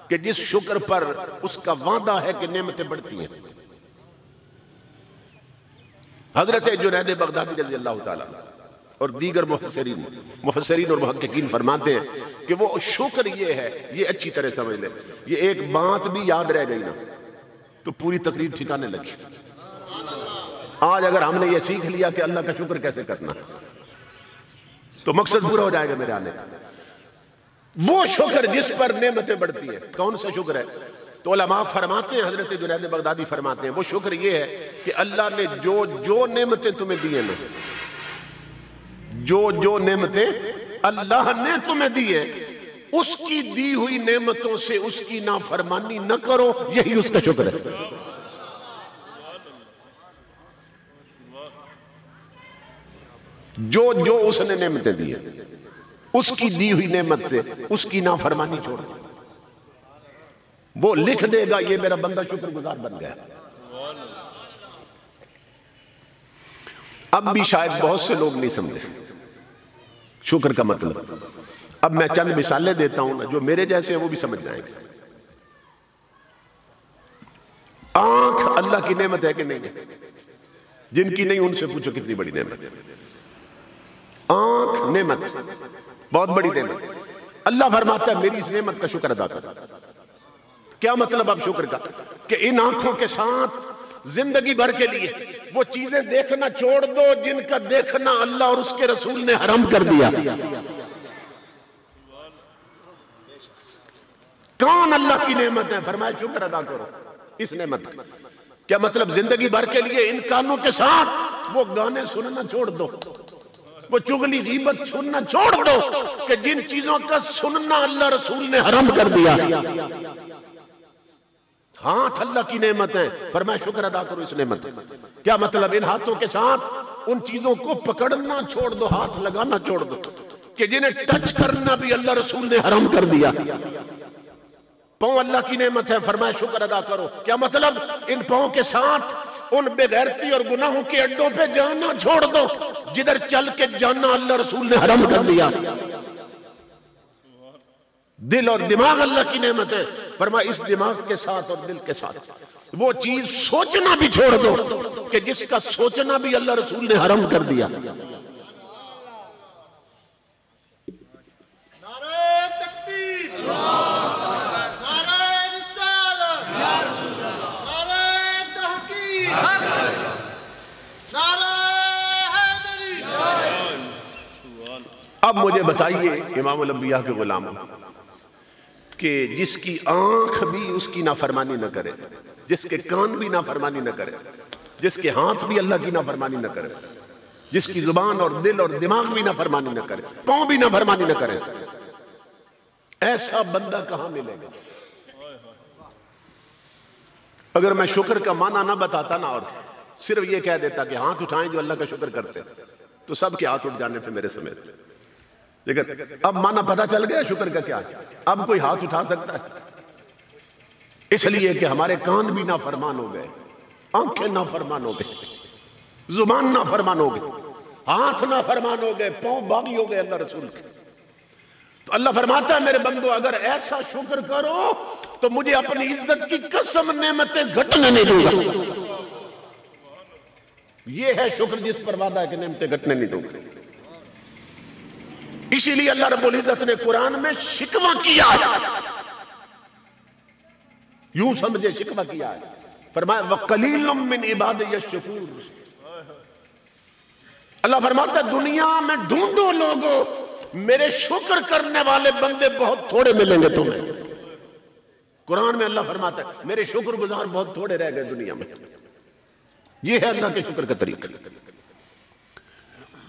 کہ جس شکر پر اس کا وعدہ ہے کہ نعمتیں بڑھتی ہیں۔ حضرت جنید بغدادی رضی اللہ تعالیٰ اور دیگر مفسرین اور محققین فرماتے ہیں کہ وہ شکر یہ ہے، یہ اچھی طرح سمجھ لیں، یہ ایک بات بھی یاد رہ گئی نا تو پوری تقریر ٹھکانے لگی۔ آج اگر ہم نے یہ سیکھ لیا کہ اللہ کا شکر کیسے کرنا تو مقصد پورا ہو جائے گا میرے آنے کا۔ وہ شکر جس پر نعمتیں بڑھتی ہیں کون سا شکر ہے؟ تو علماء فرماتے ہیں، حضرت جنید بغدادی فرماتے ہیں وہ شکر یہ ہے کہ اللہ نے جو نعمتیں تمہیں دی ہیں نا، جو نعمتیں اللہ نے تمہیں دی ہے اس کی دی ہوئی نعمتوں سے اس کی نافرمانی نہ کرو، یہی اس کا شکر ہے۔ جو اس نے نعمتیں دی ہیں اس کی دی ہوئی نعمت سے اس کی نافرمانی چھوڑ، وہ لکھ دے گا یہ میرا بندہ شکر گزار بن گیا۔ اب بھی شاید بہت سے لوگ نہیں سمجھے شکر کا مطلب۔ اب میں چند مثالیں دیتا ہوں نا، جو میرے جیسے ہیں وہ بھی سمجھ جائیں گے۔ آنکھ اللہ کی نعمت ہے کہ نہیں ہے؟ جن کی نہیں ان سے پوچھو کتنی بڑی نعمت ہے۔ آنکھ نعمت، بہت بڑی نعمت۔ اللہ فرماتا ہے میری اس نعمت کا شکر ادا کر۔ کیا مطلب اب شکر کا؟ کہ ان آنکھوں کے ساتھ زندگی بھر کے لیے وہ چیزیں دیکھنا چھوڑ دو جن کا دیکھنا اللہ اور اس کے رسول نے حرام کر دیا۔ کون اللہ کی نعمت ہے؟ فرمایا شکر ادا کرو اس نعمت کا۔ کیا مطلب؟ زندگی بھر کے لیے ان کانوں کے ساتھ وہ گانے سننا چھوڑ دو، وہ چغلی غیبت سننا چھوڑ دو کہ جن چیزوں کا سننا اللہ رسول نے حرام کر دیا۔ ہاتھ اللہ کی نعمت ہے، فرمایا شکر ادا کرو اس نعمت۔ کیا مطلب؟ ان ہاتھوں کے ساتھ ان چیزوں کو پکڑنا چھوڑ دو، ہاتھ لگانا چھوڑ دو کہ جنہیں ٹچ کرنا بھی اللہ رسول نے حرام کر دیا۔ پاؤں اللہ کی نعمت ہے، فرمایا شکر ادا کرو۔ کیا مطلب؟ ان پاؤں کے ساتھ ان بے غیرتی اور گناہوں کے اڈوں پہ جانا چھوڑ دو، جدھر چل کے جانا اللہ رسول نے حرام کر دیا۔ دل اور دماغ اللہ کی نعمت ہے، فرمایا اس دماغ کے ساتھ اور دل کے ساتھ وہ چیز سوچنا بھی چھوڑ دو کہ جس کا سوچنا بھی اللہ رسول نے حرام کر دیا۔ اب مجھے بتائیے امام الانبیاء کے غلاموں کہ جس کی آنکھ بھی اس کی نافرمانی نہ کرے، جس کے کان بھی نافرمانی نہ کرے، جس کے ہاتھ بھی اللہ کی نافرمانی نہ کرے، جس کی زبان اور دل اور دماغ بھی نافرمانی نہ کرے، پاؤں بھی نافرمانی نہ کرے، ایسا بندہ کہاں ملے گا؟ اگر میں شکر کا معنی نہ بتاتا نا اور صرف یہ کہہ دیتا کہ ہاتھ اٹھائیں جو اللہ کا شکر کرتے، تو سب کے ہاتھ اٹھ جانے تھے میرے سمیت۔ لیکن اب معنی پتہ چل گیا شکر کا کیا ہے، اب کوئی ہاتھ اٹھا سکتا ہے؟ اس لیے کہ ہمارے کان بھی نافرمان ہو گئے، آنکھیں نافرمان ہو گئے، زبان نافرمان ہو گئے، ہاتھ نافرمان ہو گئے، پاؤں باغی ہو گئے اللہ رسول کے۔ تو اللہ فرماتا ہے میرے بندو اگر ایسا شکر کرو تو مجھے اپنی عزت کی قسم نعمتیں گھٹنے نہیں دوں گا۔ یہ ہے شکر جس پر وعدہ ہے کہ نعمتیں گھٹنے نہیں دوں گا۔ اسی لیے اللہ رب العزت نے قرآن میں شکوہ کیا ہے، یوں سمجھے شکوہ کیا ہے، فرمایا وَقَلِيلٌ مِّنْ عِبَادِيَ الشَّكُورُ۔ اللہ فرماتا ہے دنیا میں ڈھونڈو لوگوں، میرے شکر کرنے والے بندے بہت تھوڑے ملیں گے تمہیں۔ قرآن میں اللہ فرماتا ہے میرے شکر گزار بہت تھوڑے رہ گئے دنیا میں۔ یہ ہے اللہ کے شکر کا طریقہ۔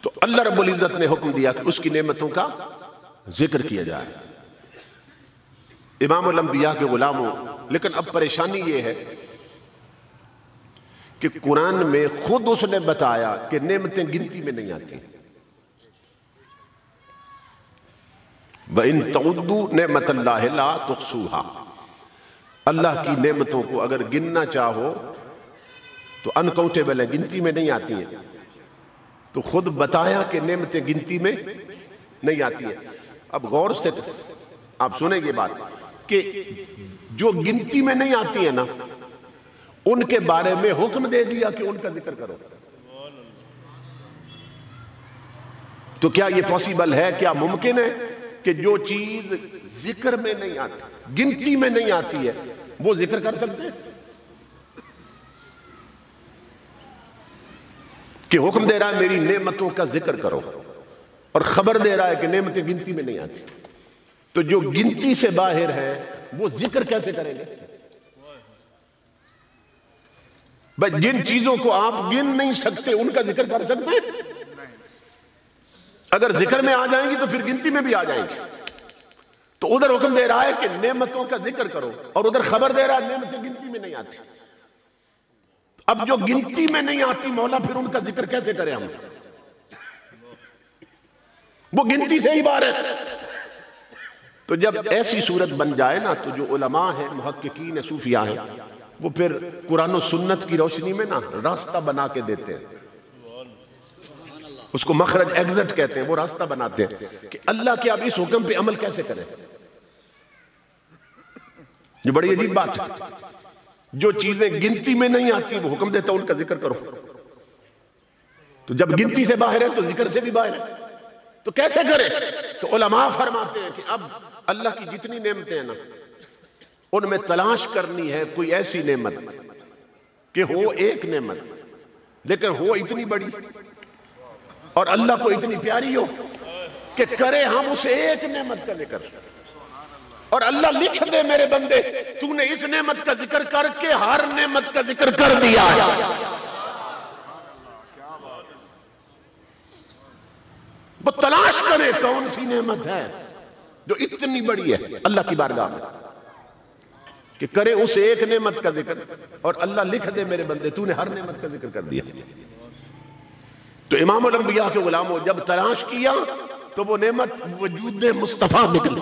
تو اللہ رب العزت نے حکم دیا کہ اس کی نعمتوں کا ذکر کیا جائے۔ امام الانبیاء کے غلاموں، لیکن اب پریشانی یہ ہے کہ قرآن میں خود اس نے بتایا کہ نعمتیں گنتی میں نہیں آتی۔ وَإِن تَعُدُّوا نِعْمَتَ اللَّهِ لَا تُحْصُوهَا، اللہ کی نعمتوں کو اگر گننا چاہو تو انکاؤنٹیبل ہے، گنتی میں نہیں آتی ہیں۔ تو خود بتایا کہ نعمتیں گنتی میں نہیں آتی ہیں۔ اب غور سے آپ سنیں یہ بات کہ جو گنتی میں نہیں آتی ہیں نا، ان کے بارے میں حکم دے دیا کہ ان کا ذکر کرو۔ تو کیا یہ پاسیبل ہے، کیا ممکن ہے کہ جو چیز ذکر میں نہیں آتی، گنتی میں نہیں آتی ہے، وہ ذکر کر سکتے ہیں؟ کہ حکم دے رہا ہے میری نعمتوں کا ذکر کرو، اور خبر دے رہا ہے کہ نعمتیں گنتی میں نہیں آتی، تو جو گنتی سے باہر ہیں وہ ذکر کیسے کریں گے؟ بھائی جن چیزوں کو آپ گن نہیں سکتے ان کا ذکر کر سکتے ہیں؟ اگر ذکر میں آ جائیں گی تو پھر گنتی میں بھی آ جائیں گی۔ تو ادھر حکم دے رہا ہے کہ نعمتوں کا ذکر کرو، اور ادھر خبر دے رہا ہے نعمتیں گنتی میں نہیں آتی۔ اب جو گنتی میں نہیں آتی مولا پھر ان کا ذکر کیسے کریں ہم؟ وہ گنتی سے ہی باہر ہے۔ تو جب ایسی صورت بن جائے نا تو جو علماء ہیں، محققین ہیں، صوفیاء ہیں، وہ پھر قرآن و سنت کی روشنی میں نا راستہ بنا کے دیتے ہیں، اس کو مخرج ایگزٹ کہتے ہیں، وہ راستہ بناتے ہیں کہ اللہ کے اب اس حکم پہ عمل کیسے کریں۔ یہ بڑی عجیب بات ہے، جو چیزیں گنتی میں نہیں آتی وہ حکم دیتا ان کا ذکر کرو، تو جب گنتی سے باہر ہے تو ذکر سے بھی باہر ہے، تو کیسے کرے؟ تو علماء فرماتے ہیں کہ اب اللہ کی جتنی نعمتیں ہیں نا ان میں تلاش کرنی ہے کوئی ایسی نعمت کہ ہو ایک نعمت لیکن ہو اتنی بڑی اور اللہ کو اتنی پیاری ہو کہ کرے ہم اسے ایک نعمت کا ذکر، اور اللہ لکھ دے میرے بندے تو نے اس نعمت کا ذکر کر کے ہر نعمت کا ذکر کر دیا ہے۔ وہ تلاش کرے کون سی نعمت ہے جو اتنی بڑی ہے اللہ کی بارگاہ میں، کہ کرے اس ایک نعمت کا ذکر، اور اللہ لکھ دے میرے بندے تو نے ہر نعمت کا ذکر کر دیا۔ تو امام الانبیاء کے غلاموں جب تلاش کیا تو وہ نعمت وجود مصطفیٰ نکلی۔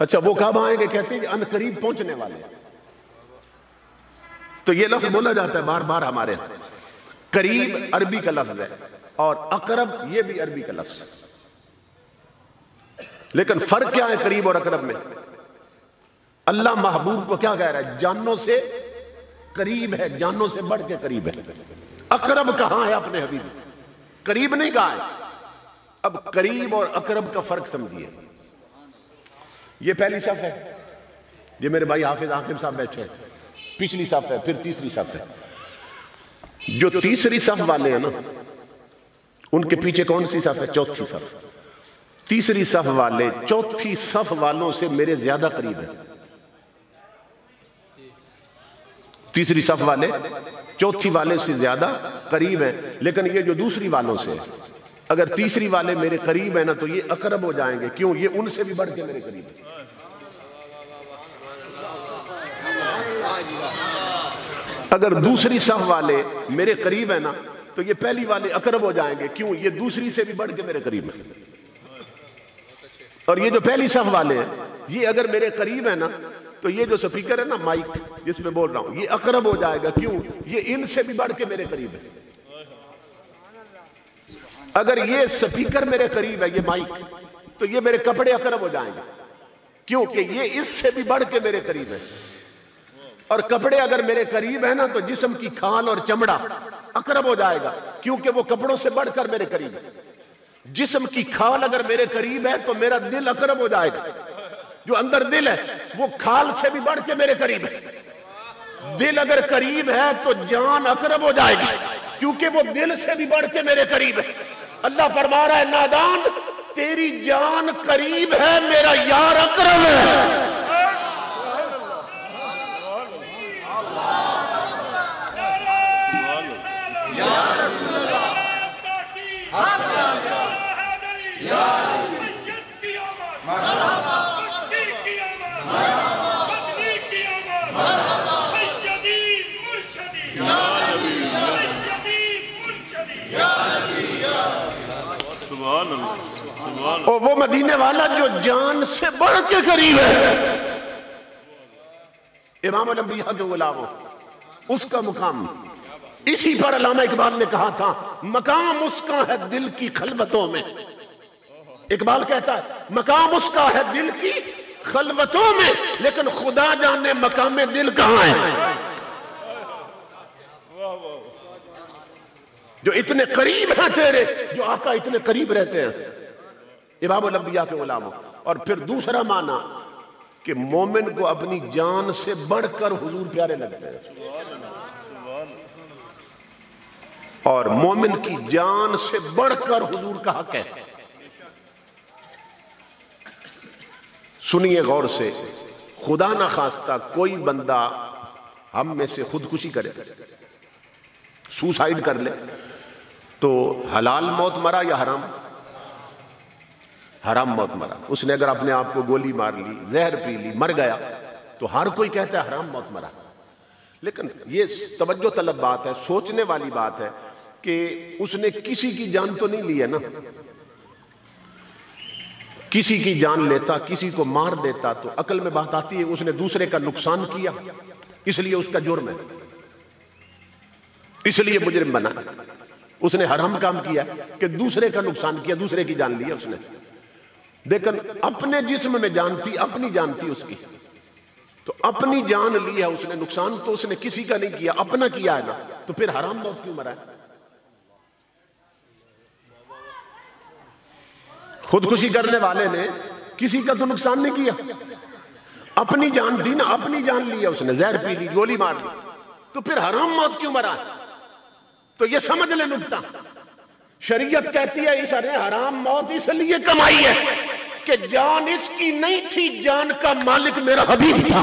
اچھا وہ کب آئیں گے؟ کہتے ہیں کہ ان قریب پہنچنے والے. تو یہ لفظ بولا جاتا ہے بار بار ہمارے ہاں. قریب عربی کا لفظ ہے اور اقرب یہ بھی عربی کا لفظ ہے. لیکن فرق کیا ہے قریب اور اقرب میں؟ اللہ محبوب کو کیا کہہ رہا ہے؟ جانوں سے قریب ہے، جانوں سے بڑھ کے قریب ہے. اقرب کہاں ہے اپنے حبیب؟ قریب نہیں کہا ہے. اب قریب اور اقرب کا فرق سمجھیے. یہ پہلی صف ہے، یہ میرے بھائی حافظ عاقب صاحب بیٹھے ہیں. پچھلی صف ہے، پھر تیسری صف ہے. جو تیسری صف والے ہیں نا ان کے پیچھے کون سی صف ہے؟ چوتھی صف. تیسری صف والے چوتھی صف والوں سے میرے زیادہ قریب ہیں. تیسری صف والے چوتھی والے سے زیادہ قریب ہیں. لیکن یہ جو دوسری والوں سے اگر تیسری والے میرے قریب ہیں نا تو یہ اقرب ہو جائیں گے. کیوں؟ یہ ان سے بھی بڑھ کے میرے قریب ہیں. اگر دوسری صف والے میرے قریب ہیں نا تو یہ پہلی والے اقرب ہو جائیں گے. کیوں؟ یہ دوسری سے بھی بڑھ کے میرے قریب ہیں. اور یہ جو پہلی صف والے ہیں یہ اگر میرے قریب ہیں نا تو یہ جو سپیکر ہے نا مائک جس پہ بول رہا ہوں یہ اقرب ہو جائے گا. کیوں؟ یہ ان سے بھی بڑھ کے میرے قریب ہے. اگر یہ سپیکر میرے قریب ہے یہ مائک تو یہ میرے کپڑے اقرب ہو جائیں گے. کیونکہ یہ اس سے بھی بڑھ کے میرے قریب ہے. اور کپڑے اگر میرے قریب ہیں نا تو جسم کی کھال اور چمڑا اقرب ہو جائے گا. کیونکہ وہ کپڑوں سے بڑھ کر میرے قریب ہے. جسم کی کھال اگر میرے قریب ہے تو میرا دل اقرب ہو جائے گا. جو اندر دل ہے وہ کھال سے بھی بڑھ کے میرے قریب ہے. دل اگر قریب ہے تو جان اقرب ہو جائے گی کیونکہ وہ دل سے بھی بڑھ کے میرے قریب ہے. اللہ فرما رہا ہے نادان تیری جان قریب ہے میرا یار اقرب ہے. اور وہ مدینے والا جو جان سے بڑھ کے قریب ہے. امام الانبیاء کے غلام اس کا مقام. اسی پر علامہ اقبال نے کہا تھا مقام اس کا ہے دل کی خلوتوں میں. اقبال کہتا ہے مقام اس کا ہے دل کی خلوتوں میں لیکن خدا جانے مقام دل کہاں ہے. جو اتنے قریب ہیں تیرے جو آقا اتنے قریب رہتے ہیں امام الانبیاء کے غلاموں. اور پھر دوسرا معنی کہ مومن کو اپنی جان سے بڑھ کر حضور پیارے لگتے ہیں. اور مومن کی جان سے بڑھ کر حضور کا حق ہے. سنیے غور سے. خدا نہ خواستہ کوئی بندہ ہم میں سے خودکشی کرے سوسائیڈ کر لے تو حلال موت مرا یا حرام؟ حرام موت مرا. اس نے اگر اپنے آپ کو گولی مار لی زہر پی لی مر گیا تو ہر کوئی کہتا ہے حرام موت مرا. لیکن یہ توجہ طلب بات ہے سوچنے والی بات ہے کہ اس نے کسی کی جان تو نہیں لی ہے نا. کسی کی جان لیتا کسی کو مار دیتا تو عقل میں بات آتی ہے اس نے دوسرے کا نقصان کیا اس لیے اس کا جرم ہے اس لیے مجرم بنا. اس نے حرام کام کیا کہ دوسرے کا نقصان کیا دوسرے کی جان لی اس نے. لیکن اپنے جسم میں جان تھی اپنی جان تھی اس کی تو اپنی جان لی ہے اس نے. نقصان تو اس نے کسی کا نہیں کیا اپنا کیا ہے نا تو پھر حرام موت کیوں مرا ہے؟ خودکشی کرنے والے نے کسی کا تو نقصان نہیں کیا اپنی جان تھی نا اپنی جان لی ہے اس نے زہر پی لی گولی مار لی تو پھر حرام موت کیوں مرا ہے؟ تو یہ سمجھ لے نکتہ. شریعت کہتی ہے اس نے حرام موت اس لیے کمائی ہے کہ جان اس کی نہیں تھی جان کا مالک میرا حبیب تھا.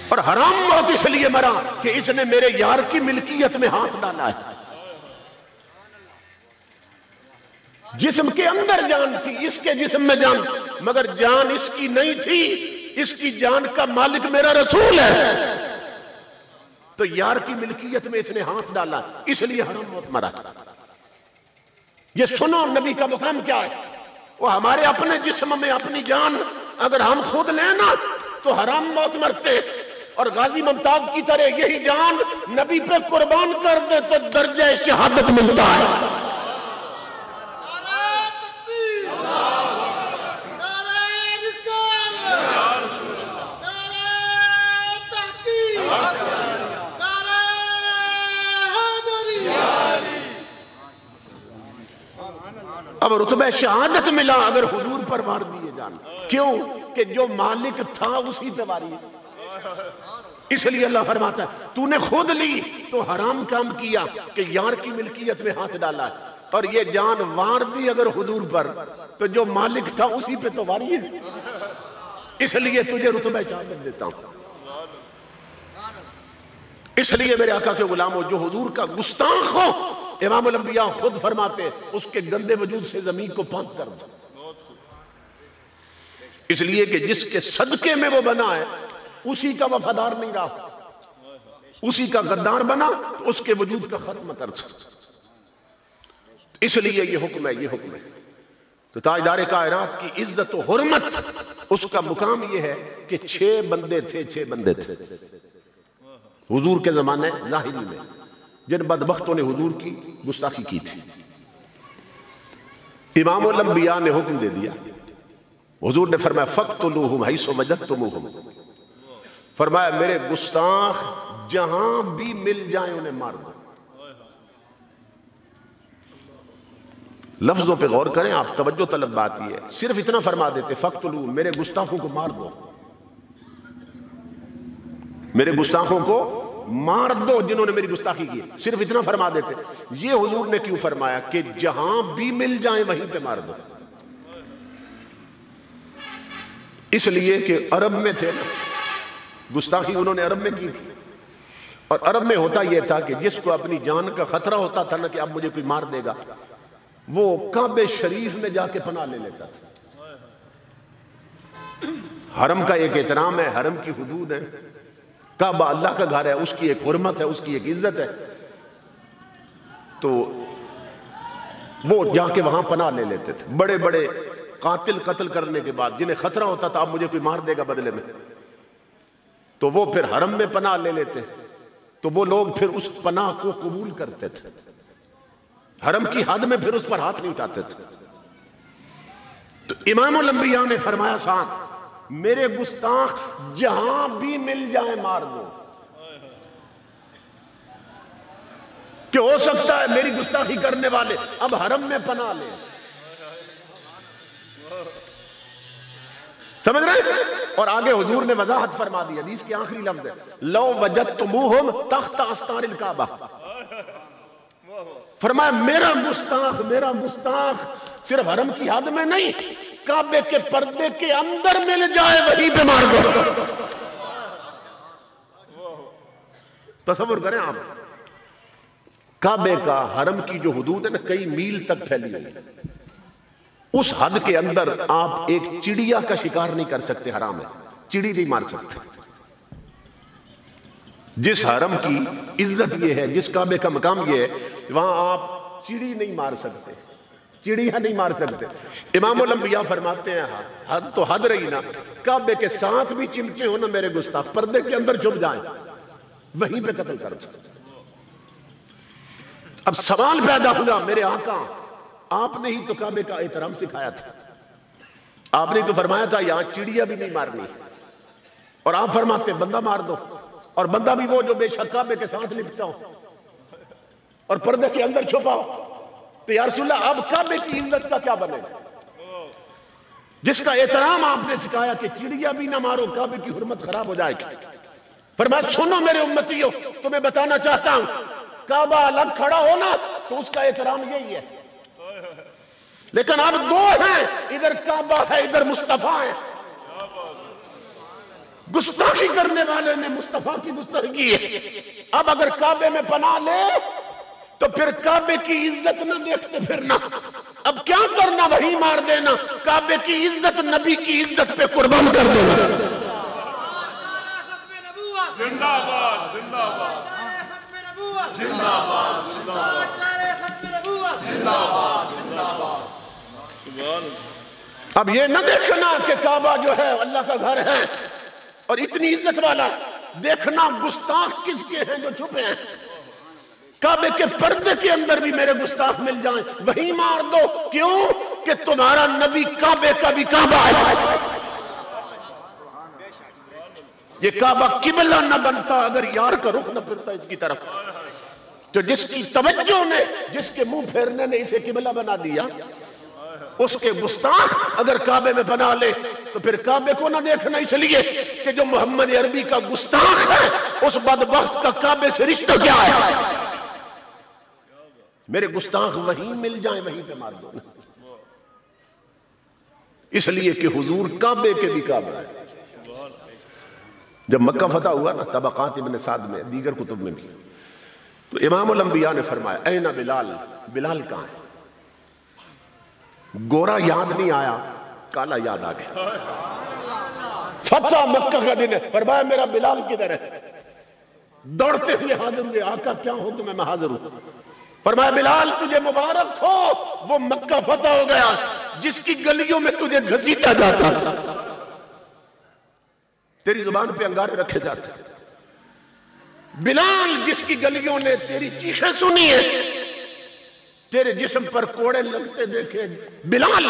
اور حرام موت اس لیے مرا کہ اس نے میرے یار کی ملکیت میں ہاتھ ڈالا ہے. جسم کے اندر جان تھی اس کے جسم میں جان مگر جان اس کی نہیں تھی اس کی جان کا مالک میرا رسول ہے. تو یار کی ملکیت میں اس نے ہاتھ ڈالا اس لیے حرام موت مرا. یہ سنو نبی کا مقام کیا ہے. وہ ہمارے اپنے جسم میں اپنی جان اگر ہم خود لیں نا تو حرام موت مرتے، اور غازی ممتاز کی طرح یہی جان نبی پہ قربان کر دے تو درجہ شہادت ملتا ہے. نعرہ تکبیر، نعرہ رسالت، نعرہ تحقیق، نعرہ حیدری. اب رتبہ شہادت ملا اگر حضور پر وار دیے جان. کیوں کہ جو مالک تھا اسی پہ واری ہے. اس لیے اللہ فرماتا ہے تو نے خود لی تو حرام کام کیا کہ یار کی ملکیت میں ہاتھ ڈالا ہے، اور یہ جان وار دی اگر حضور پر تو جو مالک تھا اسی پہ تو واری ہے. اس لیے تجھے رتبہ شہادت دیتا ہوں. اس لیے میرے آقا کے غلاموں جو حضور کا گستاخ ہو، امام الانبیاء خود فرماتے ہیں اس کے گندے وجود سے زمین کو پاک کر دو. اس لیے کہ جس کے صدقے میں وہ بنا ہے اسی کا وفادار نہیں رہا، اسی کا غدار بنا تو اس کے وجود کا ختم کر دو. اس لیے یہ حکم ہے، یہ حکم ہے. تو تاجدار کائنات کی عزت و حرمت اس کا مقام یہ ہے کہ 6 بندے تھے حضور کے زمانے ظاہری میں جن بدبختوں نے حضور کی گستاخی کی تھی. امام الانبیاء نے حکم دے دیا. حضور نے فرمایا فَقْتُلُوهُمْ حَيْثُ وَجَدْتُمُوهُمْ، فرمایا میرے گستاخ جہاں بھی مل جائیں انہیں مار دو. لفظوں پہ غور کریں آپ، توجہ طلب بات یہ ہے. صرف اتنا فرما دیتے فَقْتُلُوهُمْ، میرے گستاخوں کو مار دو، میرے گستاخوں کو مار دو جنہوں نے میری گستاخی کی. صرف اتنا فرما دیتے. یہ حضور نے کیوں فرمایا کہ جہاں بھی مل جائیں وہیں پہ مار دو؟ اس لیے کہ عرب میں تھے نا، گستاخی انہوں نے عرب میں کی تھی، اور عرب میں ہوتا یہ تھا کہ جس کو اپنی جان کا خطرہ ہوتا تھا نا کہ اب مجھے کوئی مار دے گا، وہ کعبہ شریف میں جا کے پناہ لے لیتا تھا. حرم کا ایک احترام ہے، حرم کی حدود ہے، کعبہ اللہ کا گھر ہے، اس کی ایک حرمت ہے، اس کی ایک عزت ہے. تو وہ جا کے وہاں پناہ لے لیتے تھے. بڑے بڑے قاتل قتل کرنے کے بعد جنہیں خطرہ ہوتا تھا اب مجھے کوئی مار دے گا بدلے میں، تو وہ پھر حرم میں پناہ لے لیتے. تو وہ لوگ پھر اس پناہ کو قبول کرتے تھے، حرم کی حد میں پھر اس پر ہاتھ نہیں اٹھاتے تھے. تو امام الانبیاء نے فرمایا ساتھ میرے گستاخ جہاں بھی مل جائیں مار دو، کہ ہو سکتا ہے میری گستاخی کرنے والے اب حرم میں پناہ لیں. سمجھ رہے ہیں؟ اور آگے حضور نے وضاحت فرما دی. حدیث کے آخری لفظ ہے لو وجدتموہم تحت استار الکعبہ. فرمایا میرا گستاخ صرف حرم کی حد میں نہیں، کعبے کے پردے کے اندر مل جائے وہیں پہ مار دو. تصور کریں آپ، کعبے کا حرم کی جو حدود ہے نا کئی میل تک پھیلی ہوئی، اس حد کے اندر آپ ایک چڑیا کا شکار نہیں کر سکتے، حرام ہے، چڑی نہیں مار سکتے. جس حرم کی عزت یہ ہے، جس کعبے کا مقام یہ ہے، وہاں آپ چڑی نہیں مار سکتے، چڑیا نہیں مار سکتے. امام الانبیاء فرماتے ہیں حد تو حد رہی نا، کعبے کے ساتھ بھی چمچے ہو نا میرے گستاخ، پردے کے اندر چھپ جائیں وہیں پہ قتل کر دو. اب سوال پیدا ہوا میرے آقا آپ نے ہی تو کعبے کا احترام سکھایا تھا، آپ نے تو فرمایا تھا یہاں چڑیا بھی نہیں مارنی، اور آپ فرماتے ہیں بندہ مار دو، اور بندہ بھی وہ جو بے شک کعبے کے ساتھ لپٹا ہو اور پردے کے اندر چھپا ہو. تو یا رسول اللہ اب کعبے کی عزت کا کیا بنے گا؟ جس کا احترام آپ نے سکھایا کہ چڑیا بھی نہ مارو، کعبے کی حرمت خراب ہو جائے گی. فرمایا سنو میرے امتیوں، تمہیں بتانا چاہتا ہوں کعبہ الگ کھڑا ہونا تو اس کا احترام یہی ہے، لیکن اب دو ہیں، ادھر کعبہ ہے ادھر مصطفیٰ ہے. گستاخی کرنے والے نے مصطفیٰ کی گستاخی کی ہے. اب اگر کعبے میں پناہ لے تو پھر کعبے کی عزت نہ دیکھتے پھرنا، اب کیا کرنا وہی مار دینا، کعبے کی عزت نبی کی عزت پہ قربان کر دینا. زندہ باد، زندہ باد، زندہ باد، زندہ باد. اب یہ نہ دیکھنا کہ کعبہ جو ہے اللہ کا گھر ہے اور اتنی عزت والا، دیکھنا گستاخ کس کے ہیں جو چھپے ہیں۔ کعبے کے پردے کے اندر بھی میرے گستاخ مل جائیں، وہی مار دو۔ کیوں؟ کہ تمہارا نبی کعبے کا بھی کعبہ ہے۔ یہ کعبہ قبلہ نہ بنتا اگر یار کا رخ نہ پھرتا اس کی طرف۔ تو جس کی توجہ نے، جس کے منہ پھیرنے نے اسے قبلہ بنا دیا، اس کے گستاخ اگر کعبے میں بنا لے تو پھر کعبے کو نہ دیکھنا، اس لیے کہ جو محمد عربی کا گستاخ ہے اس بدبخت کا کعبے سے رشتہ کیا ہے؟ میرے گستاخ وہیں مل جائیں، وہیں پہ مار دو، اس لیے کہ حضور کعبے کے بھی کعبہ ہے۔ جب مکہ فتح ہوا نا، طبقات ابن سعد میں، دیگر کتب میں بھی، تو امام الانبیاء نے فرمایا اين بلال، بلال کہاں ہے؟ گورا یاد نہیں آیا، کالا یاد آ گیا۔ فتح مکہ کا دن ہے، فرمایا میرا بلال کدھر ہے؟ دوڑتے ہوئے حاضر ہوئے، آقا کیا حکم ہے؟ میں حاضر ہوں۔ فرمایا بلال تجھے مبارک ہو، وہ مکہ فتح ہو گیا جس کی گلیوں میں تجھے گھسیٹا جاتا تھا، تیری زبان پہ انگارے رکھے جاتے۔ بلال جس کی گلیوں نے تیری چیخیں سنی ہیں، تیرے جسم پر کوڑے لگتے دیکھے، بلال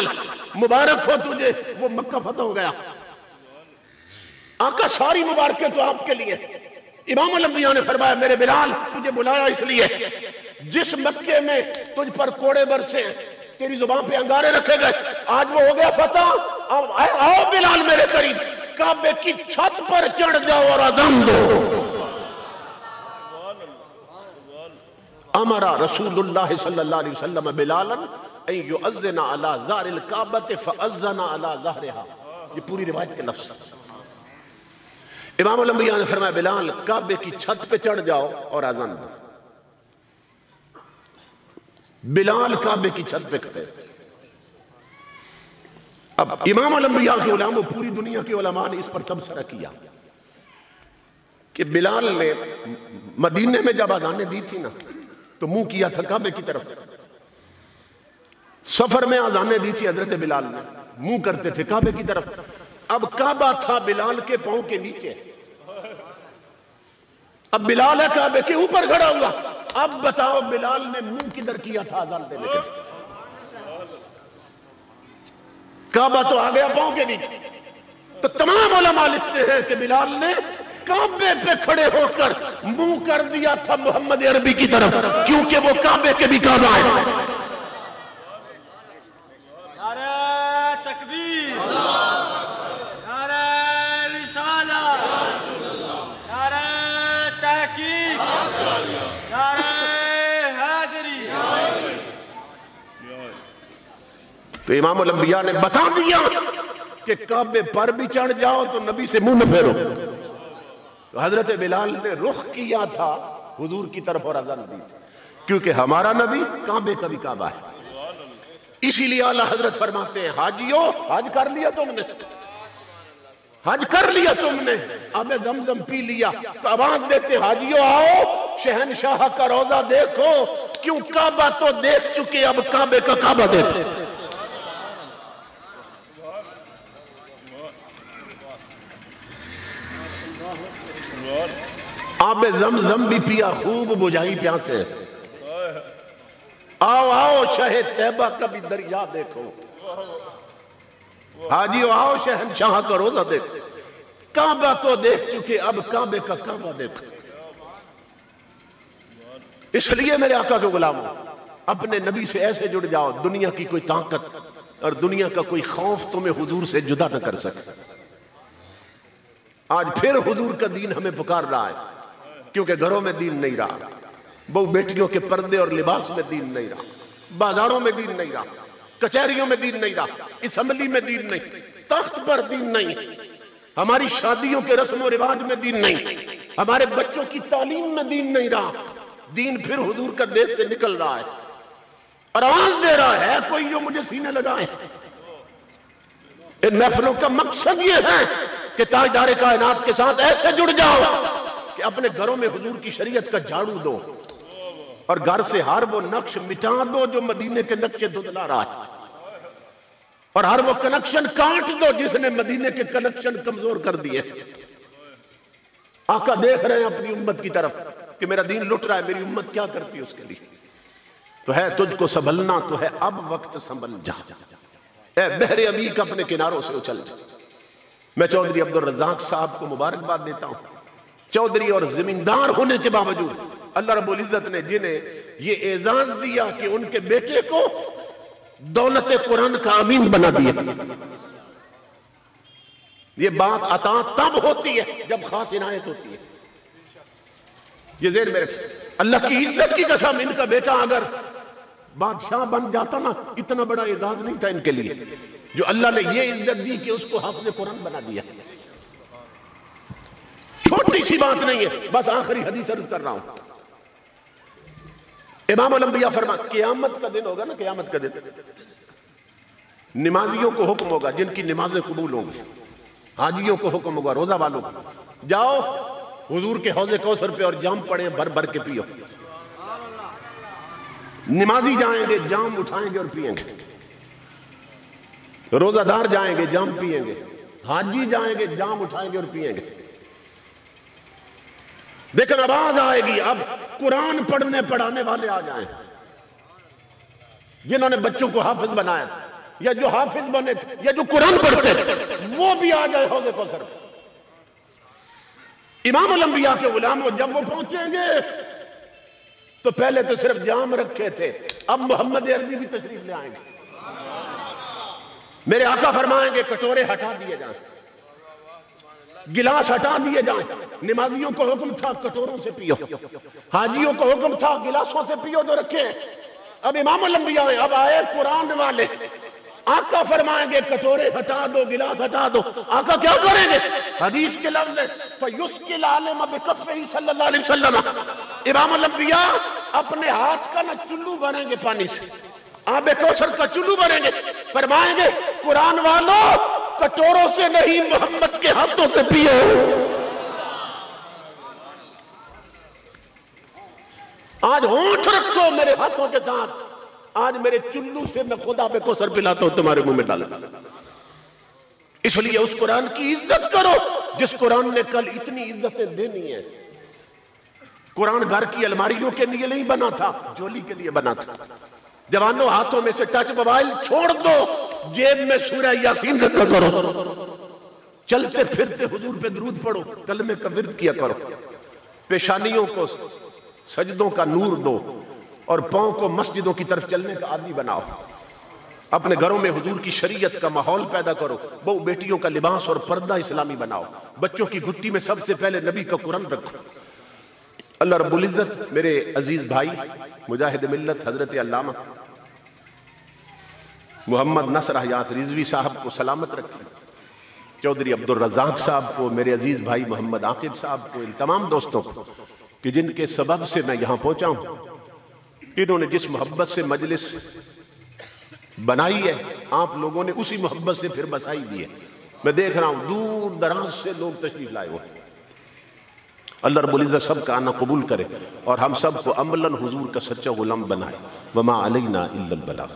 مبارک ہو تجھے، وہ مکہ فتح ہو گیا۔ آقا ساری مبارکیں تو آپ کے لیے۔ امام الانبیاء نے فرمایا میرے بلال تجھے بلایا اس لیے جس مکے میں تجھ پر کوڑے برسے، تیری زبان پہ انگارے رکھے گئے، آج وہ ہو گیا فتح، اب آؤ بلال میرے قریب، کعبے کی چھت پر چڑھ جاؤ اور اذان دو۔ امر رسول اللہ صلی اللہ علیہ وسلم بلالا ان یؤذن علی ظہر الکعبۃ فاذن علی ظہرہا، یہ پوری روایت کے لفظ۔ امام الانبیاء نے فرمایا بلال کعبے کی چھت پہ چڑھ جاؤ اور اذان دو۔ بلال کعبے کی چھت پہ کھڑے۔ اب امام الانبیاء کے علماء، پوری دنیا کے علماء نے اس پر تبصرہ کیا کہ بلال نے مدینے میں جب اذانیں دی تھی نا تو منہ کیا تھا کعبے کی طرف، سفر میں اذانیں دی تھی حضرت بلال نے، منہ کرتے تھے کعبے کی طرف۔ اب کعبہ تھا بلال کے پاؤں کے نیچے، اب بلال ہے کعبے کے اوپر کھڑا ہوا۔ اب بتاؤ بلال نے منہ کدھر کیا تھا اذان دینے کے؟ کعبہ تو آ گیا پاؤں کے نیچے۔ تو تمام علماء لکھتے ہیں کہ بلال نے کعبے پہ کھڑے ہو کر منہ کر دیا تھا محمد عربی کی طرف، کیونکہ وہ کعبے کے بھی کعبہ ہے۔ نعرہ تکبیر، نعرہ رسالت، نعرہ تحقیق، نعرہ حیدری۔ تو امام الانبیاء نے بتا دیا کہ کعبے پر بھی چڑھ جاؤ تو نبی سے منہ نہ پھیرو۔ تو حضرت بلال نے رخ کیا تھا حضور کی طرف اور اذان دی تھی، کیونکہ ہمارا نبی کعبے کا بھی کعبہ ہے۔ اسی لیے اعلیٰ حضرت فرماتے ہیں حاجیو حج کر لیا تم نے، حج کر لیا تم نے، آب زمزم پی لیا، تو آواز دیتے حاجیو آؤ شہنشاہ کا روزہ دیکھو، کیوں کعبہ تو دیکھ چکے اب کعبے کا کعبہ دیکھو۔ آب زمزم بھی پیا، خوب بجھائی پیاسے، آؤ آؤ شہ طیبہ کا بھی دریا دیکھو، حاجیو آؤ شہنشاہ کا روزہ دیکھو، کعبہ تو دیکھ چکے اب کعبے کا کعبہ دیکھو۔ اس لیے میرے آقا کے غلاموں، اپنے نبی سے ایسے جڑ جاؤ دنیا کی کوئی طاقت اور دنیا کا کوئی خوف تمہیں حضور سے جدا نہ کر سکے۔ آج پھر حضور کا دین ہمیں پکار رہا ہے، کیونکہ گھروں میں دین نہیں رہا، بہو بیٹیوں کے پردے اور لباس میں دین نہیں رہا، بازاروں میں دین نہیں رہا، کچہریوں میں دین نہیں رہا، اسمبلی میں دین نہیں، تخت پر دین نہیں، ہماری شادیوں کے رسم و رواج میں دین نہیں، ہمارے بچوں کی تعلیم میں دین نہیں رہا۔ دین پھر حضور کا دیش سے نکل رہا ہے اور آواز دے رہا ہے کوئی جو مجھے سینے لگائے۔ ان محفلوں کا مقصد یہ ہے کہ تاجدار کائنات کے ساتھ ایسے جڑ جاؤ کہ اپنے گھروں میں حضور کی شریعت کا جھاڑو دو، اور گھر سے ہر وہ نقش مٹا دو جو مدینے کے نقشے دھندلا رہا ہے، اور ہر وہ کنیکشن کاٹ دو جس نے مدینے کے کنیکشن کمزور کر دیے۔ آقا دیکھ رہے ہیں اپنی امت کی طرف کہ میرا دین لٹ رہا ہے، میری امت کیا کرتی ہے اس کے لیے؟ تو ہے تجھ کو سنبھلنا تو ہے اب وقت سنبھل جا، اے بحر عمیق اپنے کناروں سے اچھل جا۔ میں چودھری عبدالرزاق صاحب کو مبارکباد دیتا ہوں، چودھری اور زمیندار ہونے کے باوجود اللہ رب العزت نے جنہیں یہ اعزاز دیا کہ ان کے بیٹے کو دولت قرآن کا امین بنا دیا۔ یہ بات عطا تب ہوتی ہے جب خاص عنایت ہوتی ہے۔ یہ ذہن میں رکھیں، اللہ کی عزت کی قسم ان کا بیٹا اگر بادشاہ بن جاتا نا، اتنا بڑا اعزاز نہیں تھا ان کے لیے، جو اللہ نے یہ عزت دی کہ اس کو حافظ قرآن بنا دیا۔ چھوٹی سی بات نہیں ہے، بس آخری حدیث عرض کر رہا ہوں۔ امام الانبیاء فرماتے قیامت کا دن ہوگا نا، قیامت کا دن نمازیوں کو حکم ہوگا جن کی نمازیں قبول ہوں گی، حاجیوں کو حکم ہوگا، روزہ والوں کو، جاؤ حضور کے حوض کوثر پہ اور جام پڑے بھر بھر کے پیو۔ نمازی جائیں گے جام اٹھائیں گے اور پیئیں گے، روزہ دار جائیں گے جام پیئیں گے، حاجی جائیں گے جام اٹھائیں گے اور پیئیں گے۔ لیکن آواز آئے گی اب قرآن پڑھنے پڑھانے والے آ جائیں، جنہوں نے بچوں کو حافظ بنایا تھا، یا جو حافظ بنے تھے، یا جو قرآن پڑھتے تھے، وہ بھی آ جائے حوض کوثر۔ امام الانبیاء کے غلام جب وہ پہنچیں گے تو پہلے تو صرف جام رکھے تھے، اب محمد عربی بھی تشریف لے آئیں گے۔ میرے آقا فرمائیں گے کٹورے ہٹا دیے جائیں، گلاس ہٹا دیے جائیں۔ نمازیوں کو حکم تھا کٹوروں سے پیو، حاجیوں کو حکم تھا گلاسوں سے پیو جو رکھے۔ اب امام الانبیاء ہیں، اب آئے قرآن والے، آقا فرمائیں گے کٹورے ہٹا دو، گلاس ہٹا دو۔ آقا کیا کریں گے؟ حدیث کے لفظ ہے فَيُسْقِ الْعَالِمَ بِكَفِّهِ صلی اللہ علیہ وسلم۔ امام الانبیاء اپنے ہاتھ کا نہ چلو بھریں گے پانی سے، آب کوثر کا چلو بھریں گے، فرمائیں گے قرآن والوں کٹوروں سے نہیں محمد کے ہاتھوں سے پیو۔ آج ہونٹ رکھو میرے ہاتھوں کے ساتھ، آج میرے چلو سے میں خدا پہ کوثر پلاتا ہوں تمہارے منہ میں ڈالتا ہوں۔ اس لیے اس قرآن کی عزت کرو جس قرآن نے کل اتنی عزتیں دینی ہیں۔ قرآن گھر کی الماریوں کے لیے نہیں بنا تھا، جولی کے لیے بنا تھا۔ جوانوں ہاتھوں میں سے ٹچ موبائل چھوڑ دو، جیب میں سورہ یاسین رکھا کرو، چلتے پھرتے حضور پہ درود پڑھو، کلمے کا ورد کیا کرو، پیشانیوں کو سجدوں کا نور دو اور پاؤں کو مسجدوں کی طرف چلنے کا عادی بناؤ۔ اپنے گھروں میں حضور کی شریعت کا ماحول پیدا کرو، بہو بیٹیوں کا لباس اور پردہ اسلامی بناؤ، بچوں کی گھٹی میں سب سے پہلے نبی کا قرآن رکھو۔ اللہ رب العزت میرے عزیز بھائی مجاہد ملت حضرت علامہ محمد نصر حیات رضوی صاحب کو سلامت رکھے، چودھری عبدالرزاق صاحب کو، میرے عزیز بھائی محمد عاقب صاحب کو، ان تمام دوستوں کو کہ جن کے سبب سے میں یہاں پہنچا ہوں، انہوں نے جس محبت سے مجلس بنائی ہے، آپ لوگوں نے اسی محبت سے پھر بسائی بھی ہے۔ میں دیکھ رہا ہوں دور دراز سے لوگ تشریف لائے ہوئے۔ اللہ رب العزت سب کا آنا قبول کرے اور ہم سب کو عملاً حضور کا سچا غلام بنائے۔ وما علینا الا البلاغ۔